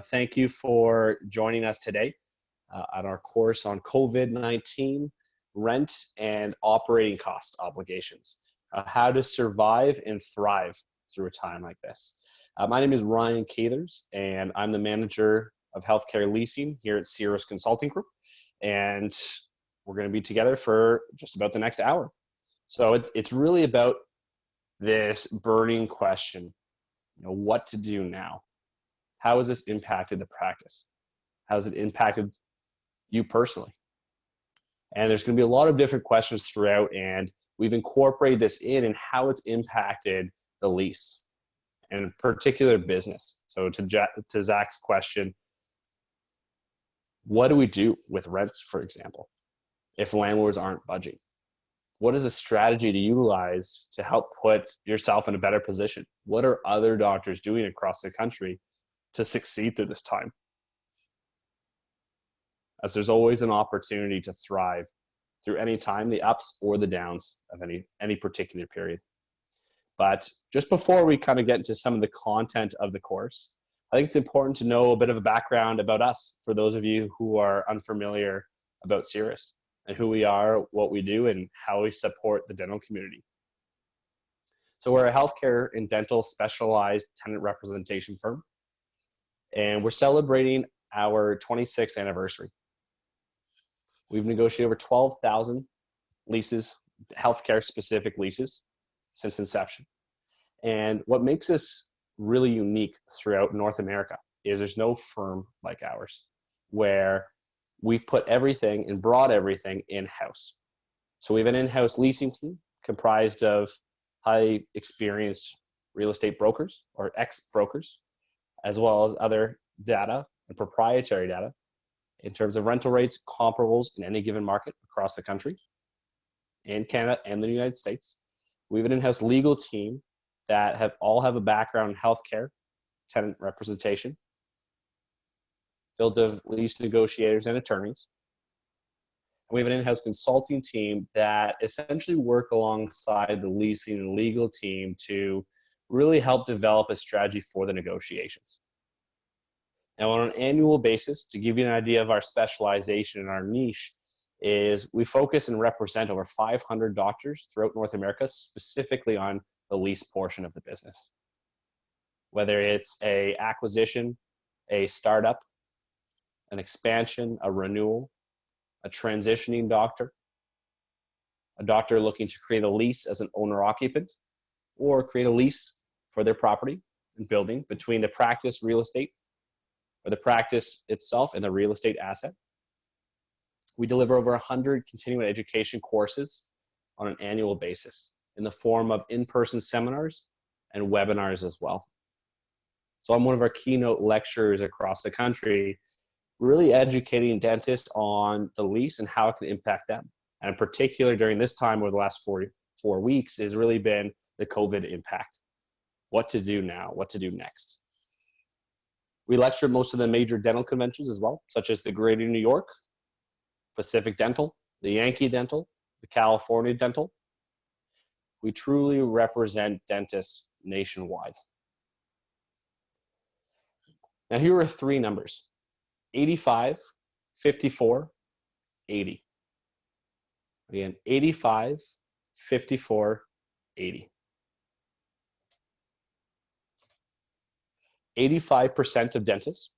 Thank you for joining us today on our course on COVID-19, rent, and operating cost obligations, how to survive and thrive through a time like this. My name is Ryan Cathers, and I'm the manager of healthcare leasing here at Cirrus Consulting Group, and we're going to be together for just about the next hour. So it's really about this burning question, what to do now? How has this impacted the practice? How has it impacted you personally? And there's going to be a lot of different questions throughout, and we've incorporated this in how it's impacted the lease and in particular business. So to Zach's question, what do we do with rents, for example, if landlords aren't budging? What is a strategy to utilize to help put yourself in a better position? What are other doctors doing across the country to succeed through this time? As there's always an opportunity to thrive through any time, the ups or the downs of any particular period. But just before we kind of get into some of the content of the course, I think it's important to know a bit of a background about us for those of you who are unfamiliar about Cirrus and who we are, what we do, and how we support the dental community. So we're a healthcare and dental specialized tenant representation firm, and we're celebrating our 26th anniversary. We've negotiated over 12,000 leases, healthcare specific leases, since inception. And what makes us really unique throughout North America is there's no firm like ours where we've put everything and brought everything in-house. So we have an in-house leasing team comprised of highly experienced real estate brokers or ex-brokers, as well as other data and proprietary data in terms of rental rates, comparables in any given market across the country, in Canada and the United States. We have an in-house legal team that all have a background in healthcare, tenant representation, filled of lease negotiators and attorneys. And we have an in-house consulting team that essentially work alongside the leasing and legal team to really help develop a strategy for the negotiations. Now, on an annual basis, to give you an idea of our specialization and our niche, is we focus and represent over 500 doctors throughout North America, specifically on the lease portion of the business. Whether it's a acquisition, a startup, an expansion, a renewal, a transitioning doctor, a doctor looking to create a lease as an owner-occupant, or create a lease for their property and building between the practice real estate or the practice itself and the real estate asset. We deliver over 100 continuing education courses on an annual basis in the form of in-person seminars and webinars as well. So I'm one of our keynote lecturers across the country, really educating dentists on the lease and how it can impact them. And in particular, during this time over the last four weeks has really been the COVID impact. What to do now, what to do next. We lecture at most of the major dental conventions as well, such as the Greater New York, Pacific Dental, the Yankee Dental, the California Dental. We truly represent dentists nationwide. Now here are three numbers: 85, 54, 80. Again, 85, 54, 80. 85% of dentists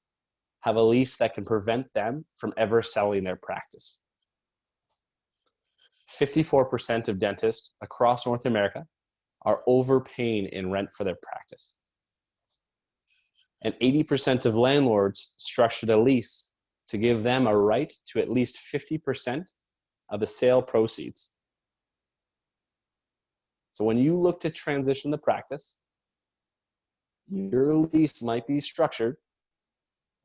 have a lease that can prevent them from ever selling their practice. 54% of dentists across North America are overpaying in rent for their practice. And 80% of landlords structure the lease to give them a right to at least 50% of the sale proceeds. So when you look to transition the practice, your lease might be structured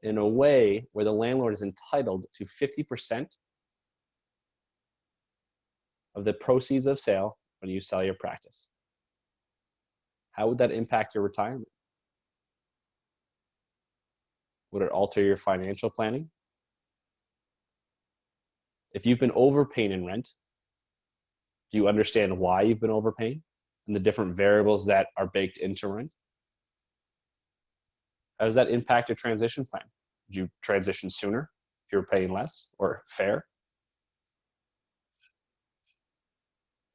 in a way where the landlord is entitled to 50% of the proceeds of sale when you sell your practice. How would that impact your retirement? Would it alter your financial planning? If you've been overpaying in rent, do you understand why you've been overpaying and the different variables that are baked into rent? How does that impact your transition plan? Did you transition sooner if you're paying less or fair?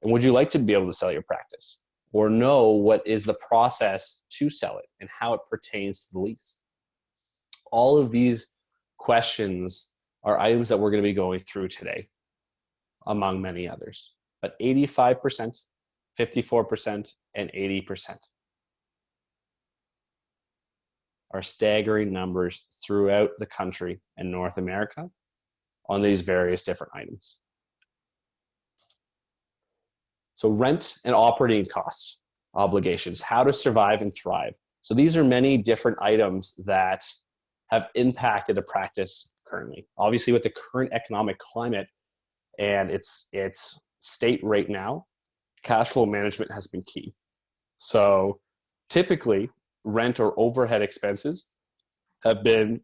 And would you like to be able to sell your practice or know what is the process to sell it and how it pertains to the lease? All of these questions are items that we're going to be going through today, among many others. But 85%, 54%, and 80% are staggering numbers throughout the country and North America on these various different items. So rent and operating costs, obligations, how to survive and thrive. So these are many different items that have impacted a practice currently. Obviously, with the current economic climate and its state right now, cash flow management has been key. So typically, rent or overhead expenses have been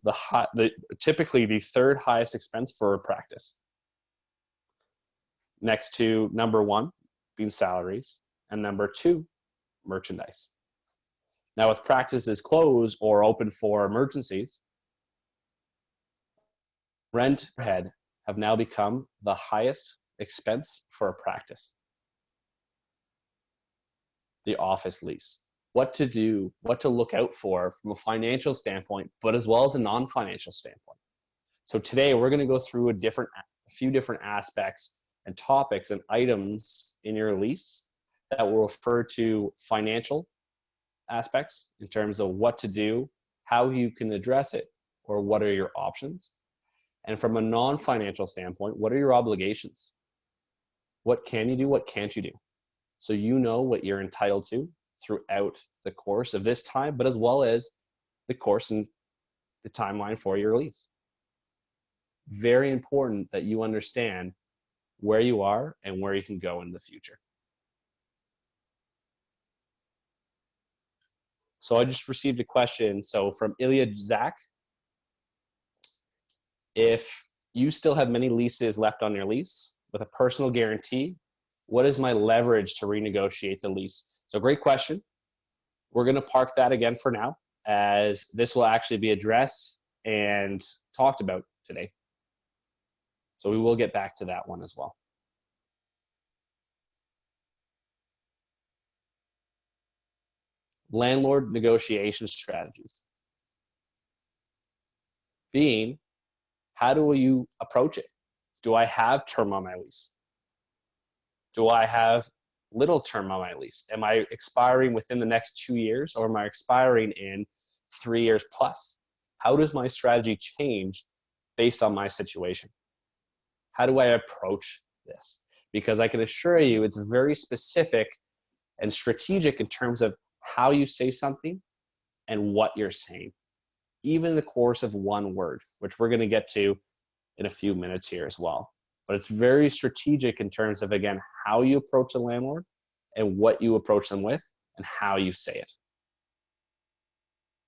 typically the third highest expense for a practice. Next to number one being salaries, and number two, merchandise. Now with practices closed or open for emergencies, rent per head have now become the highest expense for a practice. The office lease. What to do, what to look out for from a financial standpoint, but as well as a non-financial standpoint. So today we're going to go through a few different aspects and topics and items in your lease that will refer to financial aspects in terms of what to do, how you can address it, or what are your options. And from a non-financial standpoint, what are your obligations? What can you do, what can't you do? So you know what you're entitled to throughout the course of this time, but as well as the course and the timeline for your lease. Very important that you understand where you are and where you can go in the future. So I just received a question. So from Ilya Zach, if you still have many leases left on your lease with a personal guarantee, what is my leverage to renegotiate the lease? So great question. We're going to park that again for now, as this will actually be addressed and talked about today. So we will get back to that one as well. Landlord negotiation strategies. Being, how do you approach it? Do I have term on my lease? Do I have little term on my lease? Am I expiring within the next 2 years, or am I expiring in 3 years plus? How does my strategy change based on my situation? How do I approach this? Because I can assure you it's very specific and strategic in terms of how you say something and what you're saying, even in the course of one word, which we're going to get to in a few minutes here as well. But it's very strategic in terms of, again, how you approach the landlord and what you approach them with and how you say it.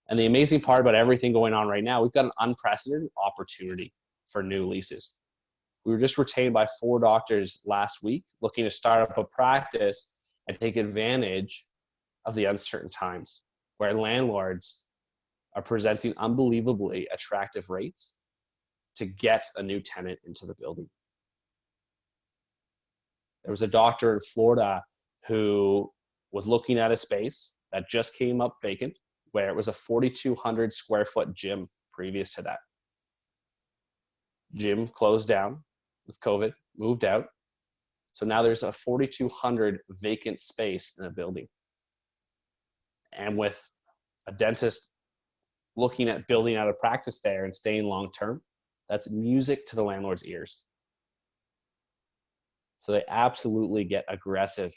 And the amazing part about everything going on right now, we've got an unprecedented opportunity for new leases. We were just retained by 4 doctors last week looking to start up a practice and take advantage of the uncertain times where landlords are presenting unbelievably attractive rates to get a new tenant into the building. There was a doctor in Florida who was looking at a space that just came up vacant, where it was a 4,200 square foot gym previous to that. Gym closed down with COVID, moved out. So now there's a 4,200 vacant space in a building. And with a dentist looking at building out a practice there and staying long-term, that's music to the landlord's ears. So they absolutely get aggressive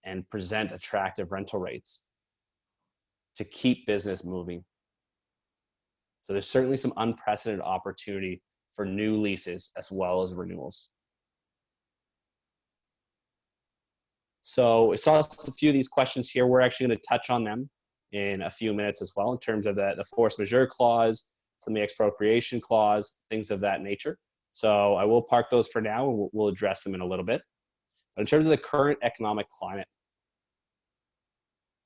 and present attractive rental rates to keep business moving. So there's certainly some unprecedented opportunity for new leases as well as renewals. So I saw a few of these questions here. We're actually going to touch on them in a few minutes as well, in terms of the force majeure clause, some of the expropriation clause, things of that nature. So I will park those for now, and we'll address them in a little bit. But in terms of the current economic climate,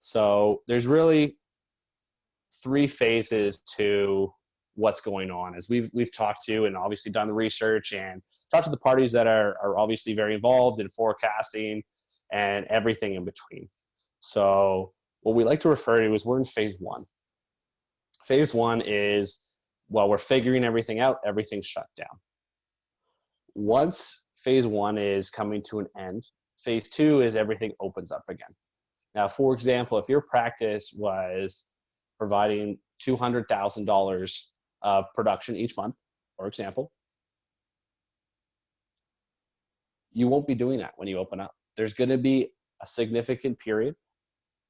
so there's really three phases to what's going on. As we've talked to and obviously done the research and talked to the parties that are obviously very involved in forecasting and everything in between. So what we like to refer to is we're in phase one. Phase one is, while we're figuring everything out, everything's shut down. Once phase one is coming to an end, phase two is everything opens up again. Now, for example, if your practice was providing $200,000 of production each month, for example, you won't be doing that when you open up. There's going to be a significant period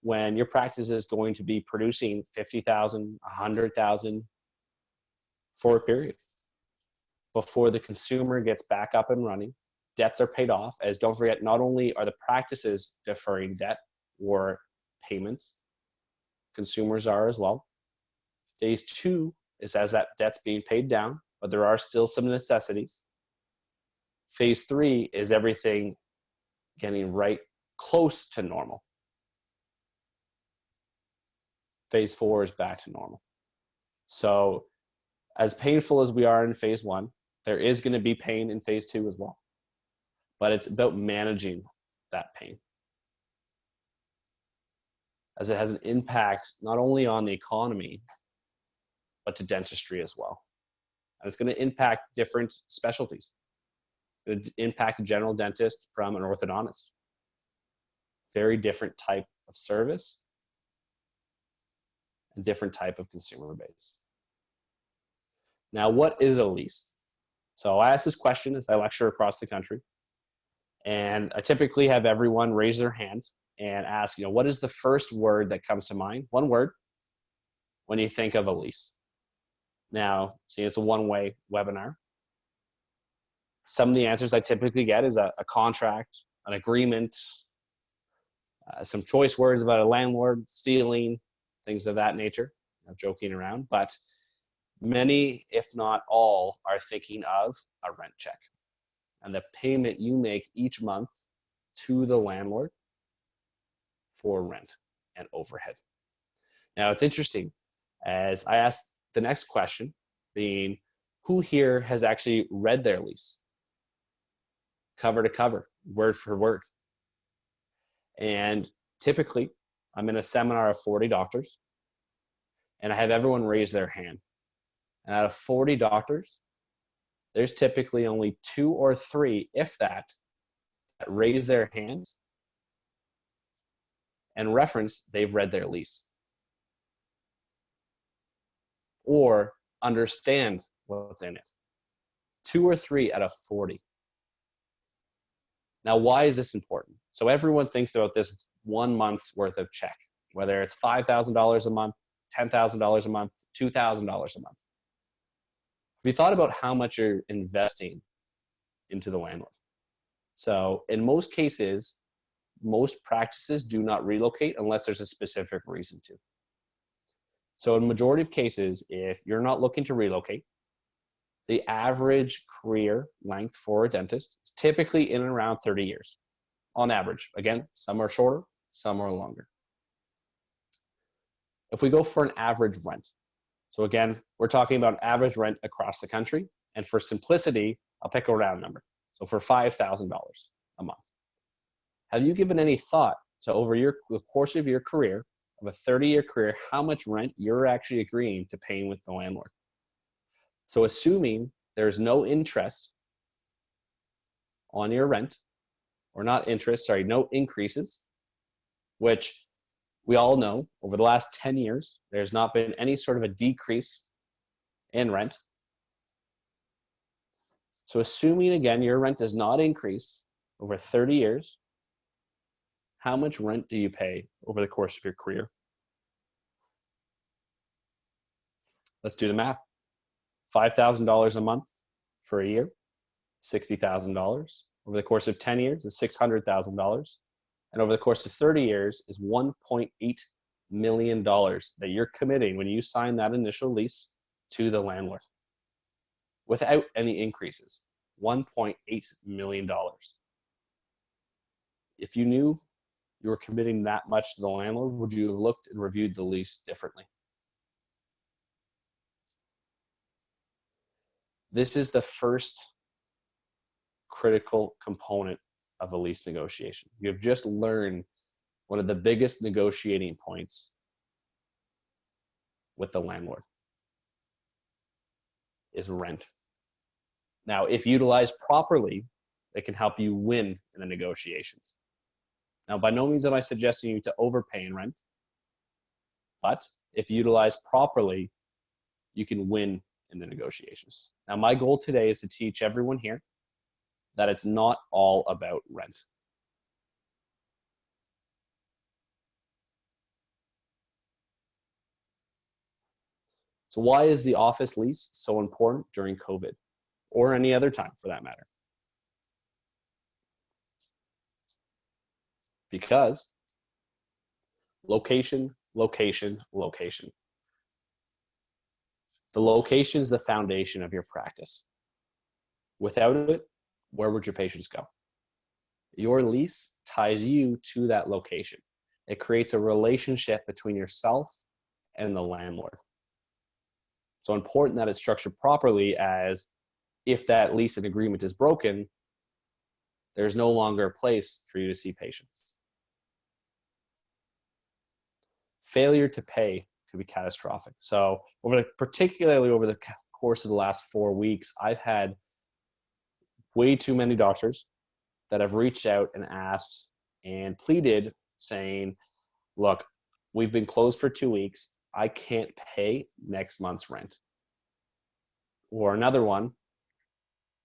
when your practice is going to be producing $50,000, $100,000 for a period before the consumer gets back up and running. Debts are paid off, as don't forget, not only are the practices deferring debt or payments, consumers are as well. Phase two is as that debt's being paid down, but there are still some necessities. Phase three is everything getting right close to normal. Phase four is back to normal. So as painful as we are in phase one, there is going to be pain in phase two as well. But it's about managing that pain, as it has an impact not only on the economy, but to dentistry as well. And it's going to impact different specialties. It would impact a general dentist from an orthodontist. Very different type of service and different type of consumer base. Now, what is a lease? So I ask this question as I lecture across the country, and I typically have everyone raise their hand and ask, what is the first word that comes to mind? One word when you think of a lease. Now, see, it's a one-way webinar. Some of the answers I typically get is a contract, an agreement, some choice words about a landlord, stealing, things of that nature. I'm joking around, but many, if not all, are thinking of a rent check and the payment you make each month to the landlord for rent and overhead. Now, it's interesting, as I asked the next question, being, who here has actually read their lease cover to cover, word for word? And typically, I'm in a seminar of 40 doctors, and I have everyone raise their hand. And out of 40 doctors, there's typically only 2 or 3, if that raise their hands and reference they've read their lease or understand what's in it. 2 or 3 out of 40. Now, why is this important? So everyone thinks about this 1 month's worth of check, whether it's $5,000 a month, $10,000 a month, $2,000 a month. Have you thought about how much you're investing into the landlord? So in most cases, most practices do not relocate unless there's a specific reason to. So in majority of cases, if you're not looking to relocate, the average career length for a dentist is typically in and around 30 years on average. Again, some are shorter, some are longer. If we go for an average rent, so again, we're talking about average rent across the country, and for simplicity, I'll pick a round number. So for $5,000 a month. Have you given any thought to, over the course of your career, of a 30-year career, how much rent you're actually agreeing to paying with the landlord? So assuming there's no interest on your rent, or not interest, sorry, no increases, which we all know over the last 10 years, there's not been any sort of a decrease in rent. So assuming, again, your rent does not increase over 30 years, how much rent do you pay over the course of your career? Let's do the math. $5,000 a month for a year, $60,000. Over the course of 10 years is $600,000. And over the course of 30 years is $1.8 million that you're committing when you sign that initial lease to the landlord without any increases. $1.8 million. If you knew you were committing that much to the landlord, would you have looked and reviewed the lease differently? This is the first critical component of a lease negotiation. You have just learned one of the biggest negotiating points with the landlord is rent. Now, if utilized properly, it can help you win in the negotiations. Now, by no means am I suggesting you to overpay in rent, but if utilized properly, you can win in the negotiations. Now, my goal today is to teach everyone here that it's not all about rent. So why is the office lease so important during COVID or any other time for that matter? Because location, location, location. The location is the foundation of your practice. Without it, where would your patients go? Your lease ties you to that location. It creates a relationship between yourself and the landlord. So important that it's structured properly, as if that lease and agreement is broken, there's no longer a place for you to see patients. Failure to pay could be catastrophic. So particularly over the course of the last 4 weeks, I've had way too many doctors that have reached out and asked and pleaded saying, look, we've been closed for 2 weeks. I can't pay next month's rent. Or another one,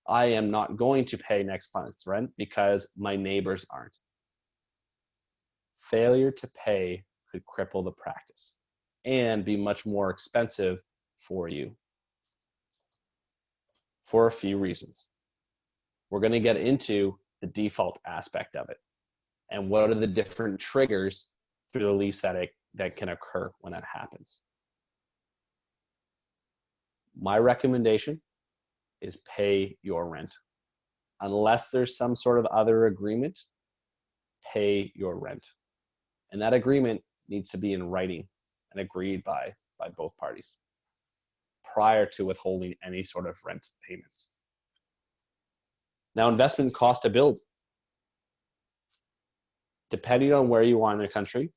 I am not going to pay next month's rent because my neighbors aren't. Failure to pay could cripple the practice and be much more expensive for you for a few reasons. We're going to get into the default aspect of it and what are the different triggers through the lease that can occur when that happens. My recommendation is pay your rent. Unless there's some sort of other agreement, pay your rent. And that agreement needs to be in writing and agreed by both parties prior to withholding any sort of rent payments. Now, investment cost to build. Depending on where you are in the country,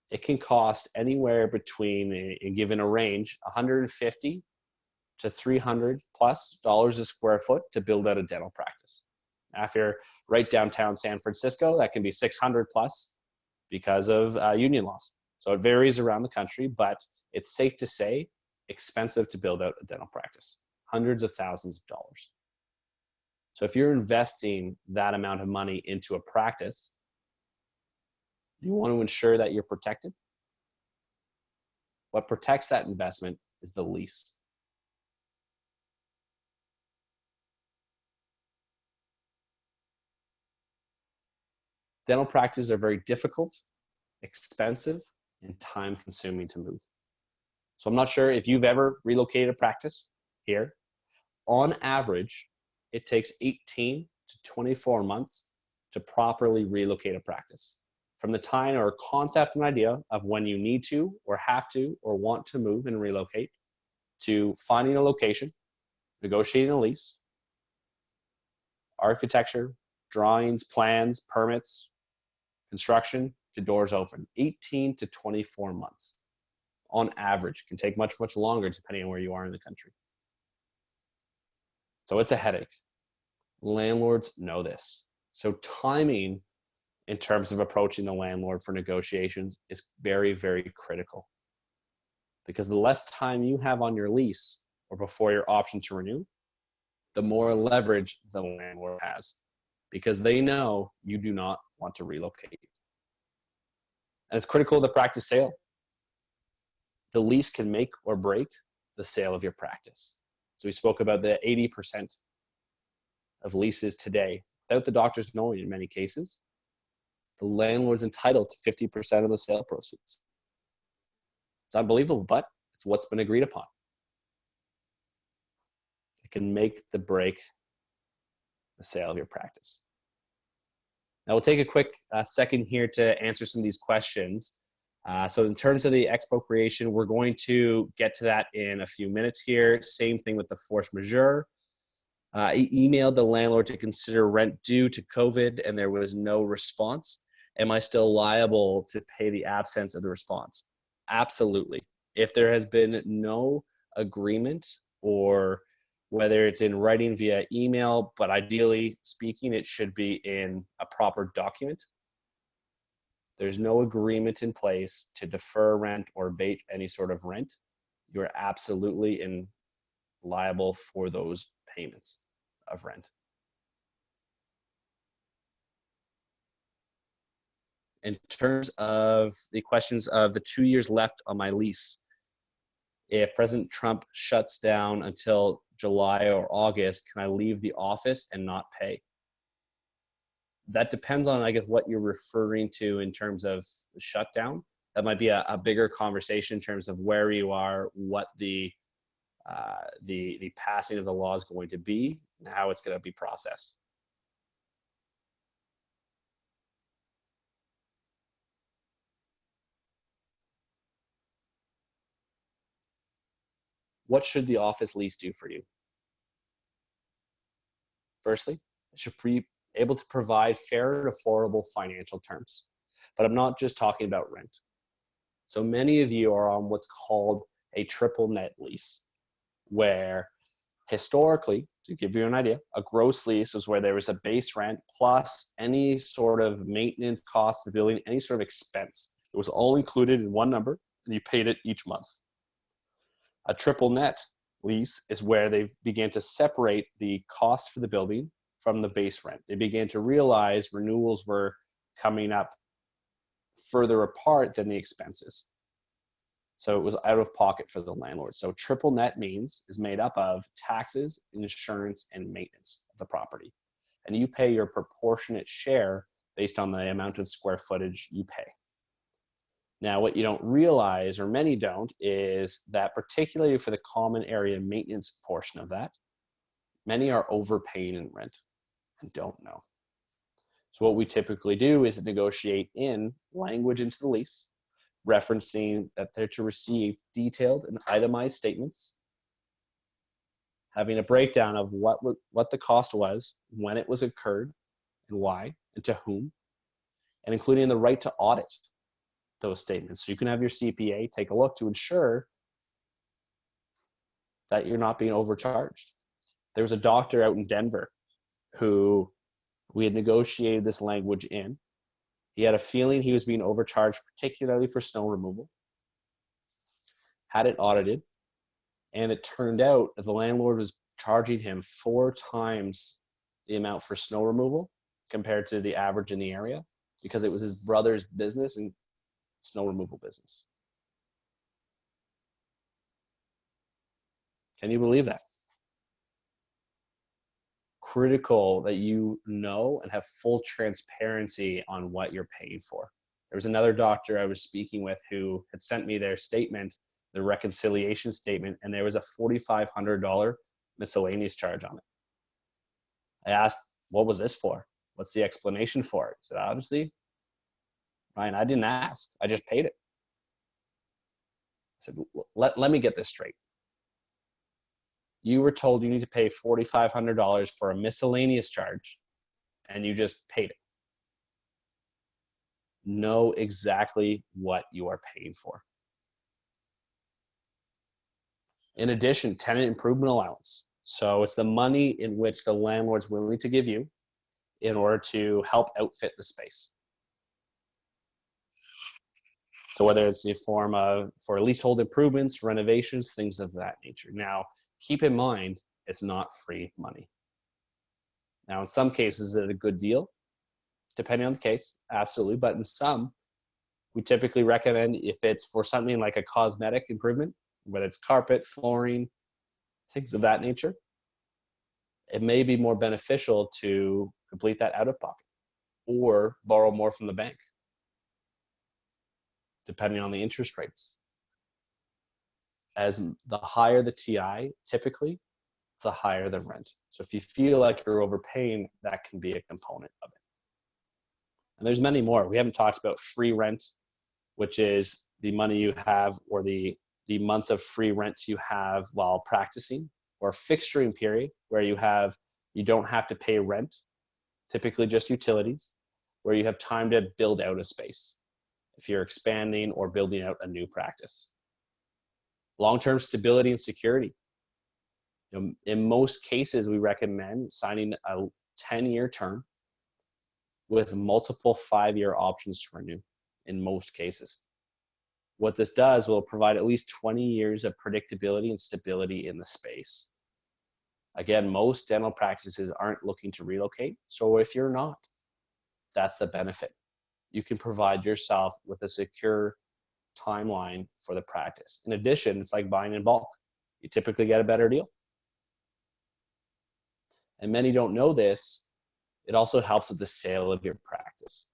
it can cost anywhere between, given a range, $150 to $300+ a square foot to build out a dental practice. Now, if you're right downtown San Francisco, that can be $600+ because of union laws. So it varies around the country, but it's safe to say expensive to build out a dental practice, hundreds of thousands of dollars. So if you're investing that amount of money into a practice, you want to ensure that you're protected. What protects that investment is the lease. Dental practices are very difficult, expensive, and time-consuming to move. So I'm not sure if you've ever relocated a practice here. On average, it takes 18 to 24 months to properly relocate a practice. From the time or concept and idea of when you need to or have to or want to move and relocate, to finding a location, negotiating a lease, architecture, drawings, plans, permits, construction, to doors open. 18 to 24 months on average. Can take much, much longer depending on where you are in the country. So it's a headache. Landlords know this. So timing in terms of approaching the landlord for negotiations is very, very critical. Because the less time you have on your lease or before your option to renew, the more leverage the landlord has, because they know you do not want to relocate. And it's critical of the practice sale. The lease can make or break the sale of your practice. So we spoke about the 80% of leases today, without the doctors knowing in many cases, the landlord's entitled to 50% of the sale proceeds. It's unbelievable, but it's what's been agreed upon. It can make the break the sale of your practice. Now we'll take a quick second here to answer some of these questions. So in terms of the expropriation, we're going to get to that in a few minutes here. Same thing with the force majeure. I emailed the landlord to consider rent due to COVID and there was no response. Am I still liable to pay the absence of the response? Absolutely. If there has been no agreement, or whether it's in writing via email, but ideally speaking, it should be in a proper document. There's no agreement in place to defer rent or abate any sort of rent. You're absolutely liable for those payments of rent. In terms of the questions of the 2 years left on my lease, if President Trump shuts down until July or August, can I leave the office and not pay? That depends on, I guess, what you're referring to in terms of the shutdown. That might be a bigger conversation in terms of where you are, what the passing of the law is going to be, and how it's going to be processed. What should the office lease do for you? Firstly, it should be able to provide fair and affordable financial terms. But I'm not just talking about rent. So many of you are on what's called a triple net lease, where historically, to give you an idea, a gross lease was where there was a base rent plus any sort of maintenance cost of building, any sort of expense. It was all included in one number, and you paid it each month. A triple net lease is where they began to separate the cost for the building from the base rent. They began to realize renewals were coming up further apart than the expenses. So it was out of pocket for the landlord. So triple net is made up of taxes, insurance, and maintenance of the property. And you pay your proportionate share based on the amount of square footage you pay. Now, what you don't realize, or many don't, is that particularly for the common area maintenance portion of that, many are overpaying in rent and don't know. So what we typically do is negotiate in language into the lease, referencing that they're to receive detailed and itemized statements, having a breakdown of what the cost was, when it was incurred, and why, and to whom, and including the right to audit those statements. So you can have your CPA take a look to ensure that you're not being overcharged. There was a doctor out in Denver who we had negotiated this language in. He had a feeling he was being overcharged, particularly for snow removal. Had it audited, and it turned out that the landlord was charging him 4 times the amount for snow removal compared to the average in the area, because it was his brother's business and snow removal business. Can you believe that? Critical that you know and have full transparency on what you're paying for. There was another doctor I was speaking with who had sent me their statement, the reconciliation statement, and there was a $4,500 miscellaneous charge on it. I asked, what was this for? What's the explanation for it? He said, honestly, Ryan, I didn't ask. I just paid it. I said, let me get this straight. You were told you need to pay $4,500 for a miscellaneous charge, and you just paid it. Know exactly what you are paying for. In addition, tenant improvement allowance. So it's the money in which the landlord's willing to give you in order to help outfit the space. So whether it's in the form of for leasehold improvements, renovations, things of that nature. Now, keep in mind, it's not free money. Now, in some cases, it's a good deal, depending on the case, absolutely. But in some, we typically recommend if it's for something like a cosmetic improvement, whether it's carpet, flooring, things of that nature, it may be more beneficial to complete that out of pocket or borrow more from the bank, depending on the interest rates. As the higher the TI, typically, the higher the rent. So if you feel like you're overpaying, that can be a component of it. And there's many more. We haven't talked about free rent. which is the money you have or the months of free rent you have while practicing, or fixturing period where you don't have to pay rent, typically just utilities, where you have time to build out a space if you're expanding or building out a new practice. Long-term stability and security. In most cases, we recommend signing a 10-year term with multiple 5-year options to renew in most cases. What this does will provide at least 20 years of predictability and stability in the space. Again, most dental practices aren't looking to relocate, so if you're not, that's the benefit. You can provide yourself with a secure timeline for the practice. In addition, it's like buying in bulk. You typically get a better deal. And many don't know this. It also helps with the sale of your practice,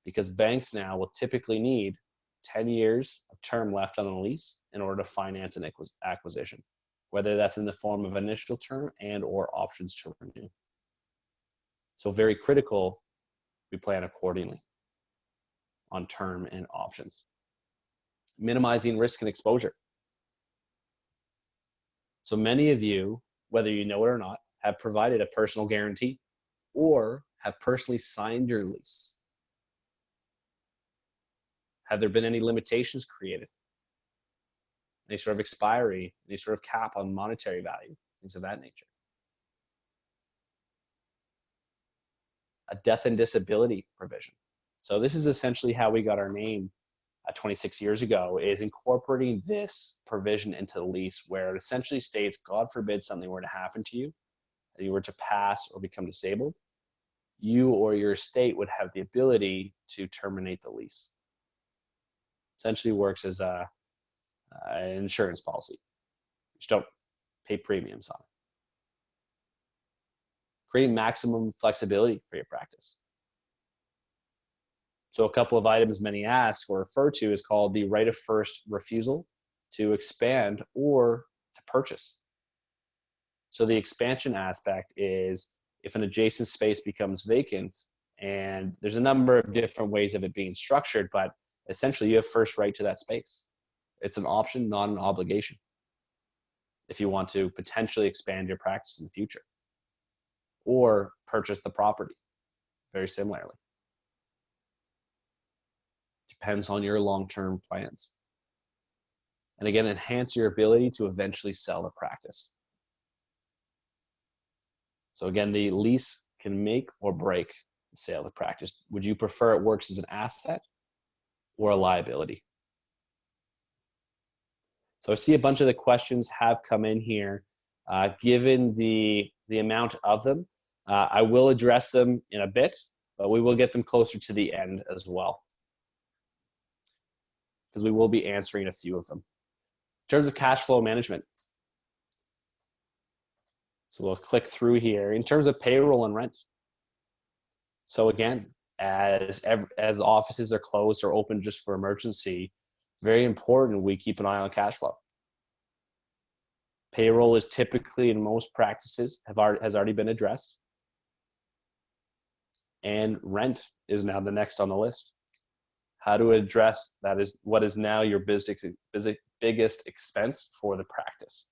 because banks now will typically need 10 years of term left on the lease in order to finance an acquisition, whether that's in the form of initial term and or options to renew. So very critical, we plan accordingly on term and options. Minimizing risk and exposure. So many of you, whether you know it or not, have provided a personal guarantee or have personally signed your lease. Have there been any limitations created? Any sort of expiry, any sort of cap on monetary value, things of that nature. A death and disability provision. So this is essentially how we got our name 26 years ago, is incorporating this provision into the lease, where it essentially states, God forbid something were to happen to you, that you were to pass or become disabled, you or your estate would have the ability to terminate the lease. Essentially works as an insurance policy. You just don't pay premiums on it. Create maximum flexibility for your practice. So a couple of items many ask or refer to is called the right of first refusal to expand or to purchase. So the expansion aspect is if an adjacent space becomes vacant, and there's a number of different ways of it being structured, but essentially you have first right to that space. It's an option, not an obligation, if you want to potentially expand your practice in the future or purchase the property very similarly. Depends on your long-term plans. And again, enhance your ability to eventually sell the practice. So again, the lease can make or break the sale of the practice. Would you prefer it works as an asset or a liability? So I see a bunch of the questions have come in here. Given the amount of them, I will address them in a bit, but we will get them closer to the end as well, because we will be answering a few of them. In terms of cash flow management, so we'll click through here. In terms of payroll and rent, so again, as offices are closed or open just for emergency, very important we keep an eye on cash flow. Payroll is typically, in most practices, has already been addressed, and rent is now the next on the list. How to address that is what is now your biggest expense for the practice.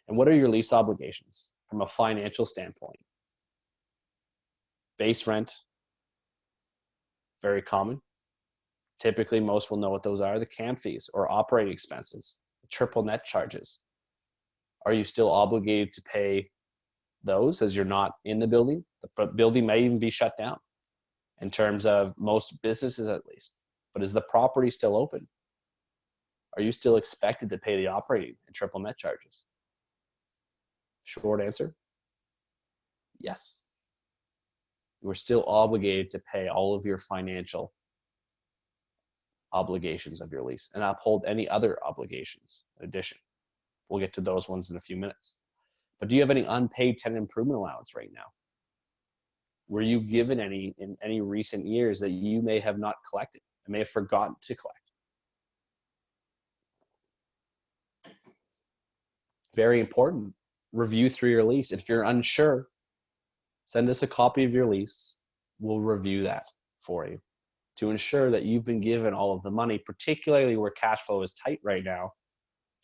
And what are your lease obligations from a financial standpoint? Base rent, very common. Typically, most will know what those are. The CAM fees or operating expenses, the triple net charges. Are you still obligated to pay those as you're not in the building? The building may even be shut down in terms of most businesses at least. But is the property still open? Are you still expected to pay the operating and triple net charges? Short answer, yes. You are still obligated to pay all of your financial obligations of your lease and uphold any other obligations in addition. We'll get to those ones in a few minutes. But do you have any unpaid tenant improvement allowance right now? Were you given any in any recent years that you may have not collected and may have forgotten to collect? Very important. Review through your lease. If you're unsure, send us a copy of your lease. We'll review that for you to ensure that you've been given all of the money, particularly where cash flow is tight right now,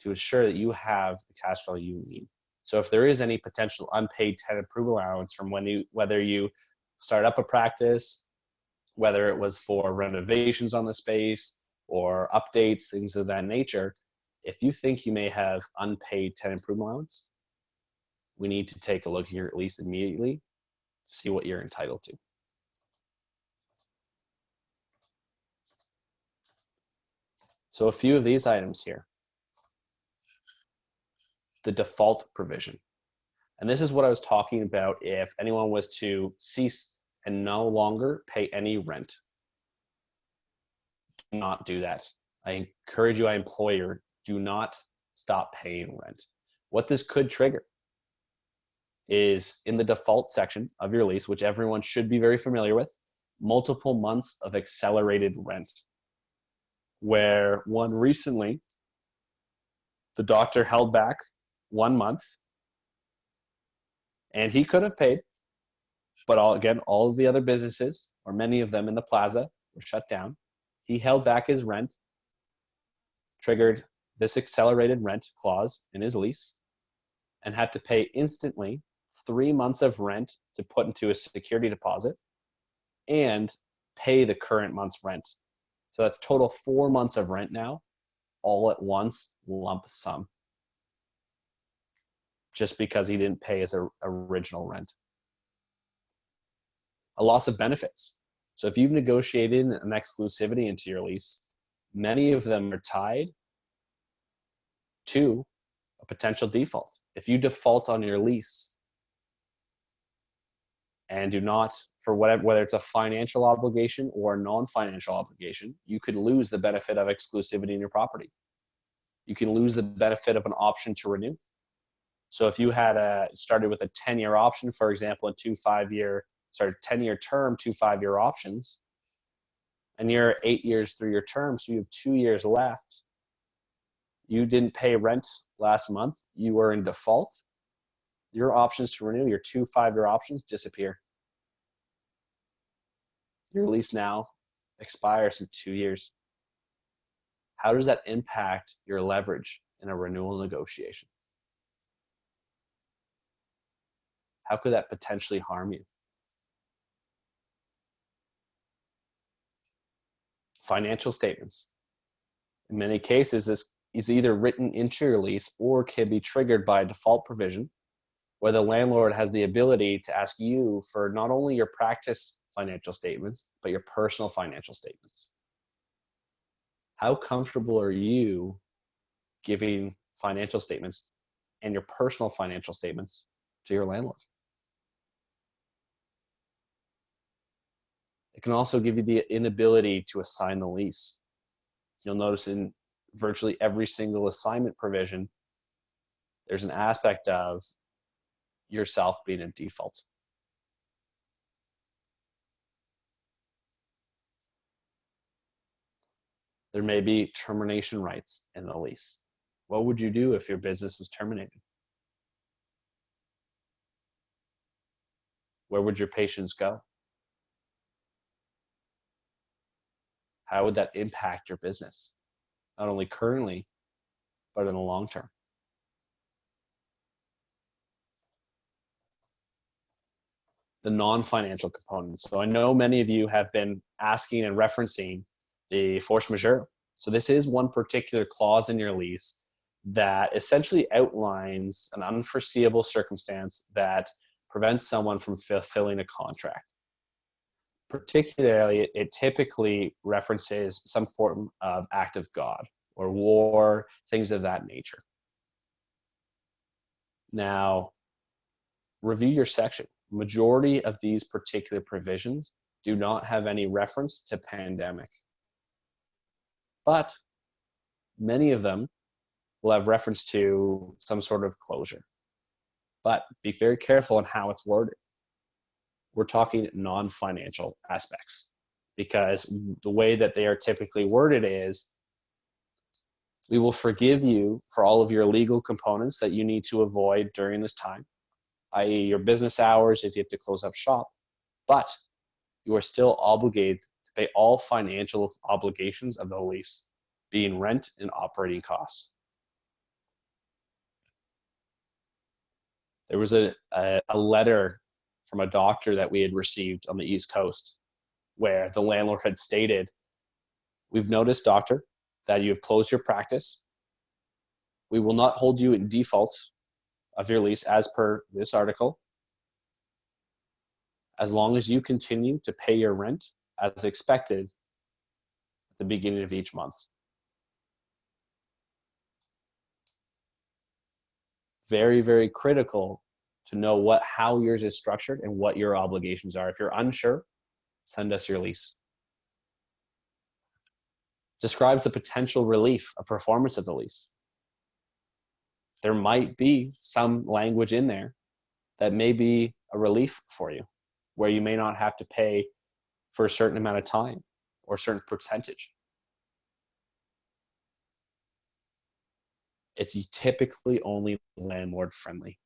to ensure that you have the cash flow you need. So if there is any potential unpaid tenant approval allowance from whether you start up a practice, whether it was for renovations on the space or updates, things of that nature, if you think you may have unpaid tenant approval allowance, we need to take a look at your lease immediately to see what you're entitled to. So a few of these items here. The default provision. And this is what I was talking about if anyone was to cease and no longer pay any rent. Do not do that. I encourage you, employer, do not stop paying rent. What this could trigger is in the default section of your lease, which everyone should be very familiar with, multiple months of accelerated rent. Where one recently, the doctor held back 1 month and he could have paid, but all of the other businesses, or many of them in the plaza, were shut down. He held back his rent, triggered this accelerated rent clause in his lease, and had to pay instantly 3 months of rent to put into a security deposit and pay the current month's rent. So that's total 4 months of rent now, all at once, lump sum, just because he didn't pay his original rent. A loss of benefits. So if you've negotiated an exclusivity into your lease, many of them are tied to a potential default. If you default on your lease and do not, for whether it's a financial obligation or a non-financial obligation, you could lose the benefit of exclusivity in your property. You can lose the benefit of an option to renew. So if you had started with a 10-year option, for example, and 10-year term, 2 5-year options, and you're 8 years through your term, so you have 2 years left, you didn't pay rent last month, you were in default, your options to renew, your 2 5-year options, disappear. Your lease now expires in 2 years. How does that impact your leverage in a renewal negotiation? How could that potentially harm you? Financial statements. In many cases, this is either written into your lease or can be triggered by a default provision where the landlord has the ability to ask you for not only your practice financial statements, but your personal financial statements. How comfortable are you giving financial statements and your personal financial statements to your landlord? It can also give you the inability to assign the lease. You'll notice in virtually every single assignment provision, there's an aspect of yourself being in default. There may be termination rights in the lease. What would you do if your business was terminated? Where would your patients go? How would that impact your business? Not only currently, but in the long term. The non-financial components. So I know many of you have been asking and referencing the force majeure. So this is one particular clause in your lease that essentially outlines an unforeseeable circumstance that prevents someone from fulfilling a contract. Particularly, it typically references some form of act of God or war, things of that nature. Now, review your section. Majority of these particular provisions do not have any reference to pandemic, but many of them will have reference to some sort of closure. But be very careful on how it's worded. We're talking non-financial aspects because the way that they are typically worded is, we will forgive you for all of your legal components that you need to avoid during this time, i.e. your business hours if you have to close up shop, but you are still obligated to pay all financial obligations of the lease, being rent and operating costs. There was a letter from a doctor that we had received on the East Coast where the landlord had stated, "We've noticed, doctor, that you have closed your practice. We will not hold you in default of your lease as per this article, as long as you continue to pay your rent as expected at the beginning of each month." Very, very critical to know how yours is structured and what your obligations are. If you're unsure, send us your lease. Describes the potential relief of performance of the lease. There might be some language in there that may be a relief for you, where you may not have to pay for a certain amount of time or a certain percentage. It's typically only landlord friendly.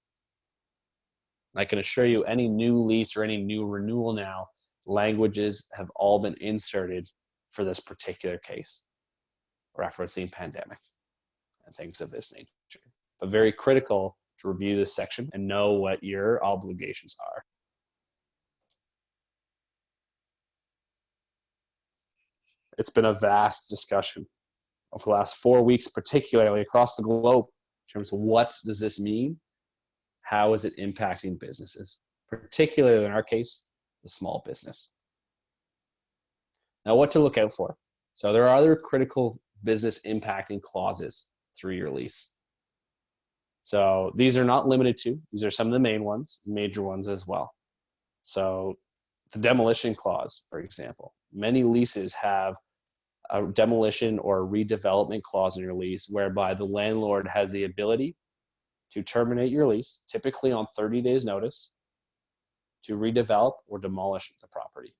I can assure you, any new lease or any new renewal now, languages have all been inserted for this particular case, referencing pandemic and things of this nature. But very critical to review this section and know what your obligations are. It's been a vast discussion over the last 4 weeks, particularly across the globe, in terms of what does this mean? How is it impacting businesses, particularly in our case, the small business? Now, what to look out for. So there are other critical business impacting clauses through your lease. So these are not limited to, these are some of the main ones, major ones as well. So the demolition clause, for example, many leases have a demolition or a redevelopment clause in your lease whereby the landlord has the ability to terminate your lease, typically on 30 days notice, to redevelop or demolish the property.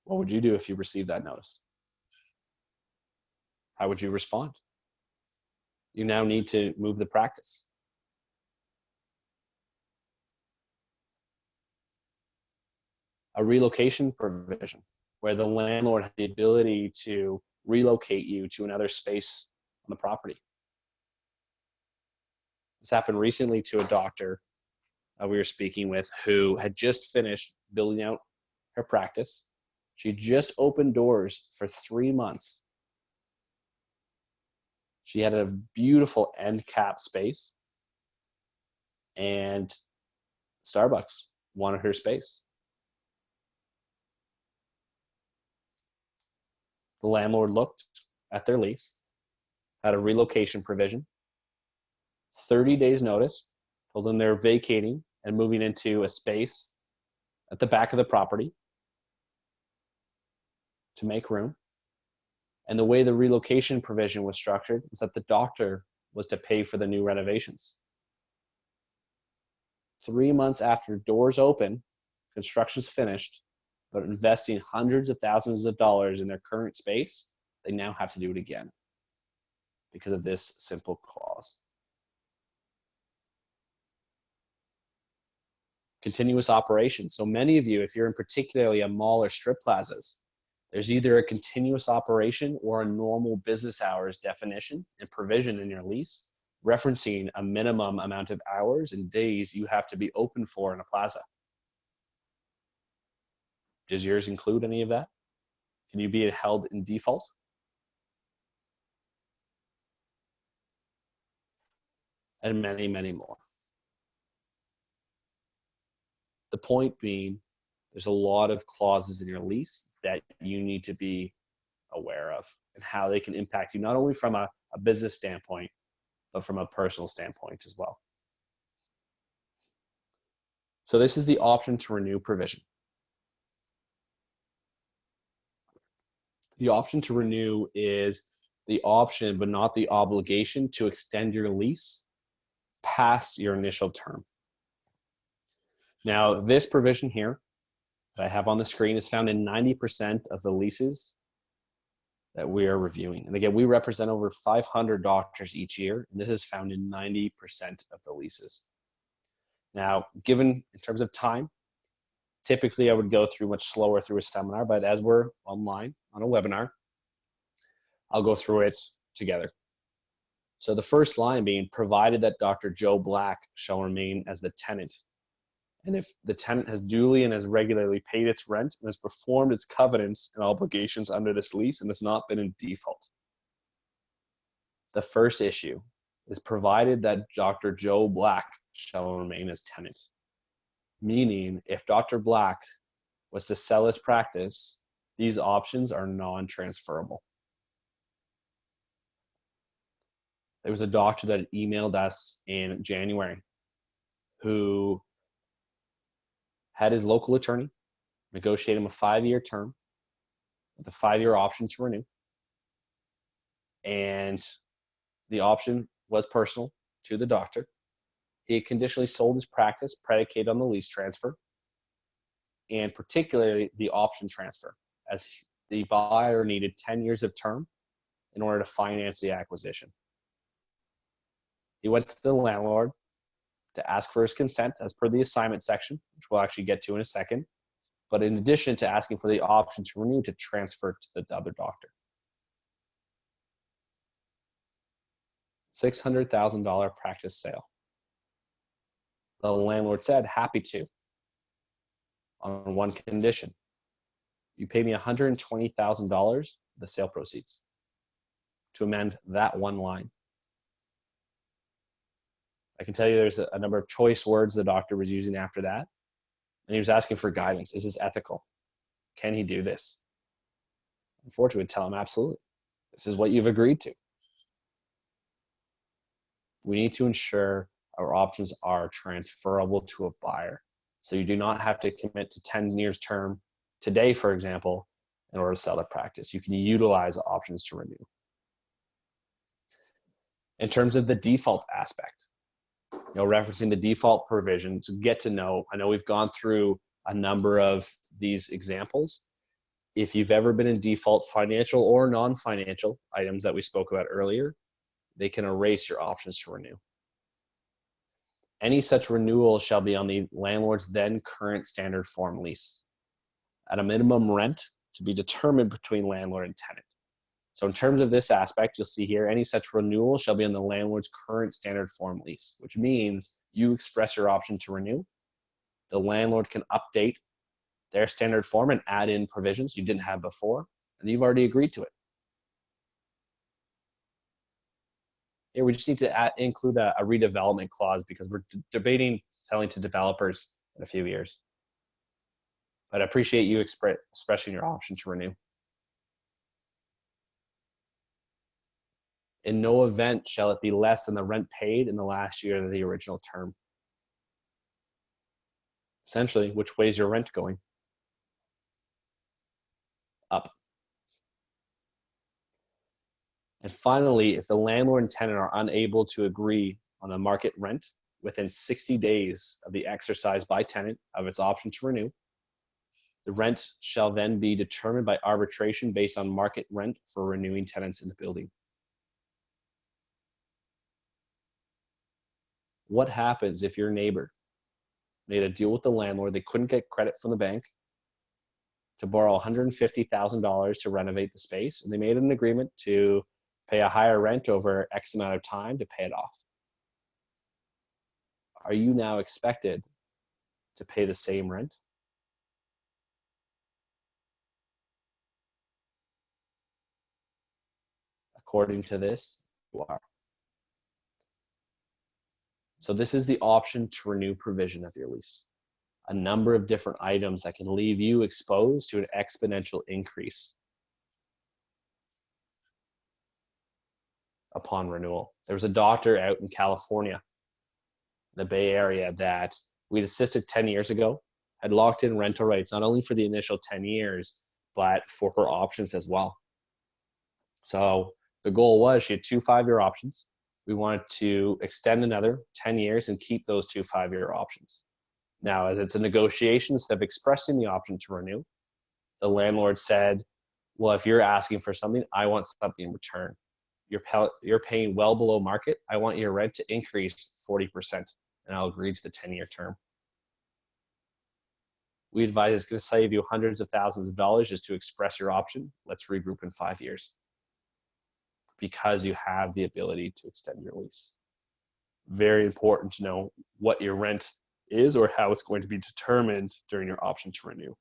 What would you do if you received that notice? How would you respond? You now need to move the practice. A relocation provision where the landlord has the ability to relocate you to another space on the property. This happened recently to a doctor we were speaking with who had just finished building out her practice. She just opened doors for 3 months. She had a beautiful end cap space, and Starbucks wanted her space. The landlord looked at their lease, had a relocation provision, 30 days notice, told them they're vacating and moving into a space at the back of the property to make room. And the way the relocation provision was structured is that the doctor was to pay for the new renovations. 3 months after doors open, construction's finished, but investing hundreds of thousands of dollars in their current space, they now have to do it again because of this simple clause. Continuous operation. So many of you, if you're in particularly a mall or strip plazas, there's either a continuous operation or a normal business hours definition and provision in your lease, referencing a minimum amount of hours and days you have to be open for in a plaza. Does yours include any of that? Can you be held in default? And many, many more. The point being, there's a lot of clauses in your lease that you need to be aware of and how they can impact you, not only from a business standpoint, but from a personal standpoint as well. So this is the option to renew provision. The option to renew is the option, but not the obligation to extend your lease past your initial term. Now, this provision here that I have on the screen is found in 90% of the leases that we are reviewing. And again, we represent over 500 doctors each year, and this is found in 90% of the leases. Now, given in terms of time, Typically, I would go through much slower through a seminar, but as we're online on a webinar, I'll go through it together. So the first line being, provided that Dr. Joe Black shall remain as the tenant. And if the tenant has duly and has regularly paid its rent and has performed its covenants and obligations under this lease and has not been in default. The first issue is provided that Dr. Joe Black shall remain as tenant. Meaning, if Dr. Black was to sell his practice, these options are non-transferable. There was a doctor that emailed us in January who had his local attorney negotiate him a 5-year term with a 5-year option to renew. And the option was personal to the doctor. He had conditionally sold his practice predicated on the lease transfer, and particularly the option transfer, as the buyer needed 10 years of term in order to finance the acquisition. He went to the landlord to ask for his consent as per the assignment section, which we'll actually get to in a second, but in addition to asking for the option to renew, to transfer to the other doctor. $600,000 practice sale. The landlord said, happy to, on one condition. You pay me $120,000 the sale proceeds to amend that one line. I can tell you there's a number of choice words the doctor was using after that. And he was asking for guidance. Is this ethical? Can he do this? Unfortunately, we'd tell him, absolutely. This is what you've agreed to. We need to ensure our options are transferable to a buyer. So you do not have to commit to 10 years term today, for example, in order to sell the practice. You can utilize options to renew. In terms of the default aspect, referencing the default provisions, get to know, I know we've gone through a number of these examples. If you've ever been in default, financial or non-financial items that we spoke about earlier, they can erase your options to renew. Any such renewal shall be on the landlord's then current standard form lease at a minimum rent to be determined between landlord and tenant. So in terms of this aspect, you'll see here, any such renewal shall be on the landlord's current standard form lease, which means you express your option to renew. The landlord can update their standard form and add in provisions you didn't have before, and you've already agreed to it. Here we just need to include a redevelopment clause because we're debating selling to developers in a few years. But I appreciate you expressing your option to renew. In no event shall it be less than the rent paid in the last year of the original term. Essentially, which way is your rent going? Up. And finally, if the landlord and tenant are unable to agree on a market rent within 60 days of the exercise by tenant of its option to renew, the rent shall then be determined by arbitration based on market rent for renewing tenants in the building. What happens if your neighbor made a deal with the landlord, they couldn't get credit from the bank to borrow $150,000 to renovate the space, and they made an agreement to pay a higher rent over X amount of time to pay it off? Are you now expected to pay the same rent? According to this, you are. So this is the option to renew provision of your lease. A number of different items that can leave you exposed to an exponential increase upon renewal. There was a doctor out in California, the Bay Area, that we'd assisted 10 years ago, had locked in rental rates, not only for the initial 10 years, but for her options as well. So the goal was she had 2 5-year options. We wanted to extend another 10 years and keep those 2 5-year options. Now, as it's a negotiation, instead of expressing the option to renew, the landlord said, well, if you're asking for something, I want something in return. You're paying well below market. I want your rent to increase 40%, and I'll agree to the 10-year term. we advise it's going to save you hundreds of thousands of dollars just to express your option. Let's regroup in 5 years, because you have the ability to extend your lease. Very important to know what your rent is or how it's going to be determined during your option to renew.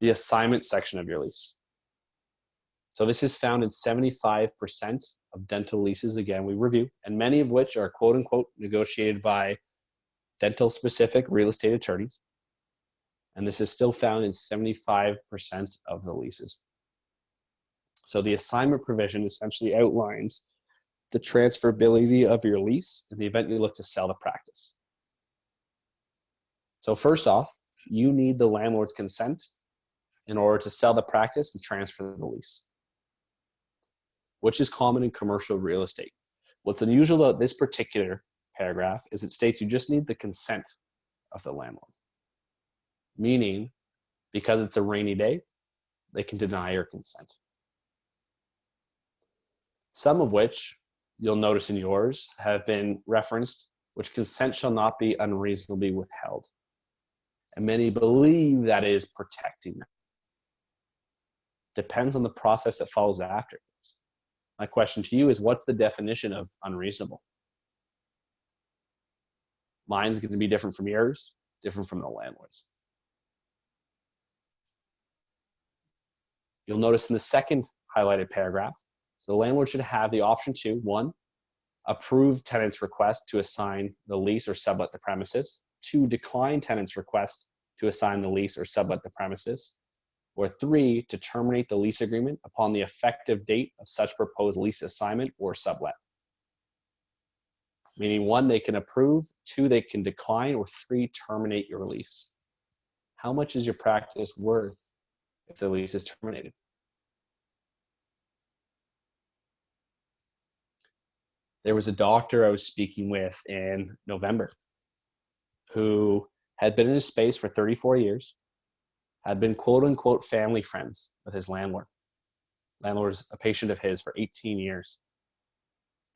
The assignment section of your lease. So this is found in 75% of dental leases, again, we review, and many of which are quote unquote negotiated by dental specific real estate attorneys. And this is still found in 75% of the leases. So the assignment provision essentially outlines the transferability of your lease in the event you look to sell the practice. So first off, you need the landlord's consent in order to sell the practice and transfer the lease, which is common in commercial real estate. What's unusual about this particular paragraph is it states you just need the consent of the landlord, meaning because it's a rainy day, they can deny your consent. Some of which you'll notice in yours have been referenced, which consent shall not be unreasonably withheld. And many believe that is protecting them. Depends on the process that follows after this. My question to you is, what's the definition of unreasonable? Mine's going to be different from yours, different from the landlord's. You'll notice in the second highlighted paragraph, so the landlord should have the option to, 1, approve tenant's request to assign the lease or sublet the premises, 2, decline tenant's request to assign the lease or sublet the premises, or 3, to terminate the lease agreement upon the effective date of such proposed lease assignment or sublet. Meaning 1, they can approve, 2, they can decline, or 3, terminate your lease. How much is your practice worth if the lease is terminated? There was a doctor I was speaking with in November who had been in his space for 34 years, had been quote unquote family friends with his landlord. Landlord is a patient of his for 18 years.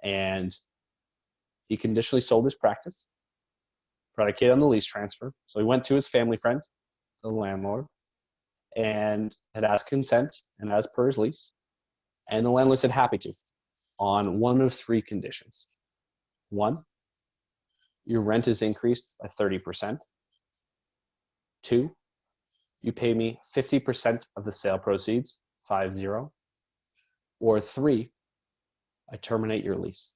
And he conditionally sold his practice, predicated on the lease transfer. So he went to his family friend, the landlord, and had asked consent, and as per his lease. And the landlord said happy to, on one of 3 conditions. 1, your rent is increased by 30%. 2, you pay me 50% of the sale proceeds, 50. Or 3, I terminate your lease.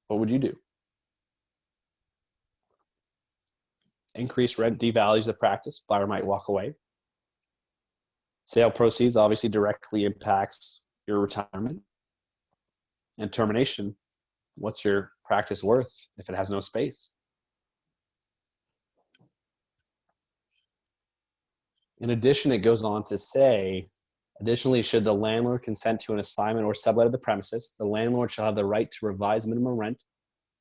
What would you do? Increased rent devalues the practice, buyer might walk away. Sale proceeds obviously directly impacts your retirement. And termination, what's your practice worth if it has no space? In addition, it goes on to say, additionally, should the landlord consent to an assignment or sublet of the premises, the landlord shall have the right to revise minimum rent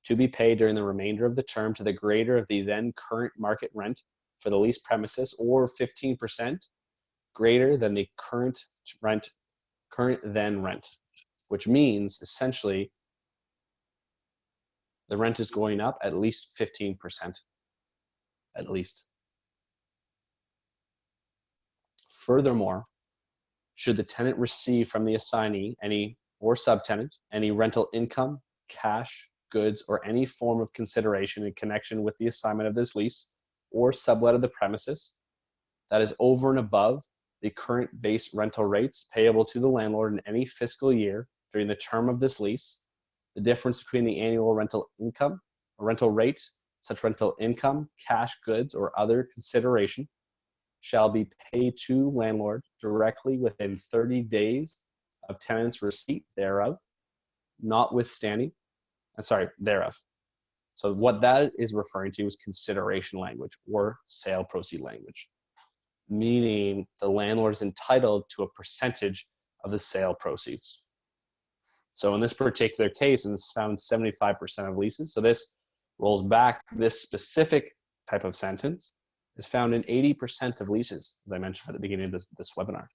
to be paid during the remainder of the term to the greater of the then current market rent for the leased premises, or 15% greater than the current then rent, which means essentially the rent is going up at least 15%, at least. Furthermore, should the tenant receive from the assignee or subtenant any rental income, cash, goods, or any form of consideration in connection with the assignment of this lease or sublet of the premises that is over and above the current base rental rates payable to the landlord in any fiscal year during the term of this lease, the difference between the annual rental income or rental rate, such rental income, cash, goods, or other consideration shall be paid to landlord directly within 30 days of tenant's receipt thereof, thereof. So what that is referring to is consideration language or sale proceed language, meaning the landlord is entitled to a percentage of the sale proceeds. So in this particular case, and it's found 75% of leases, so this rolls back, this specific type of sentence is found in 80% of leases, as I mentioned at the beginning of this webinar.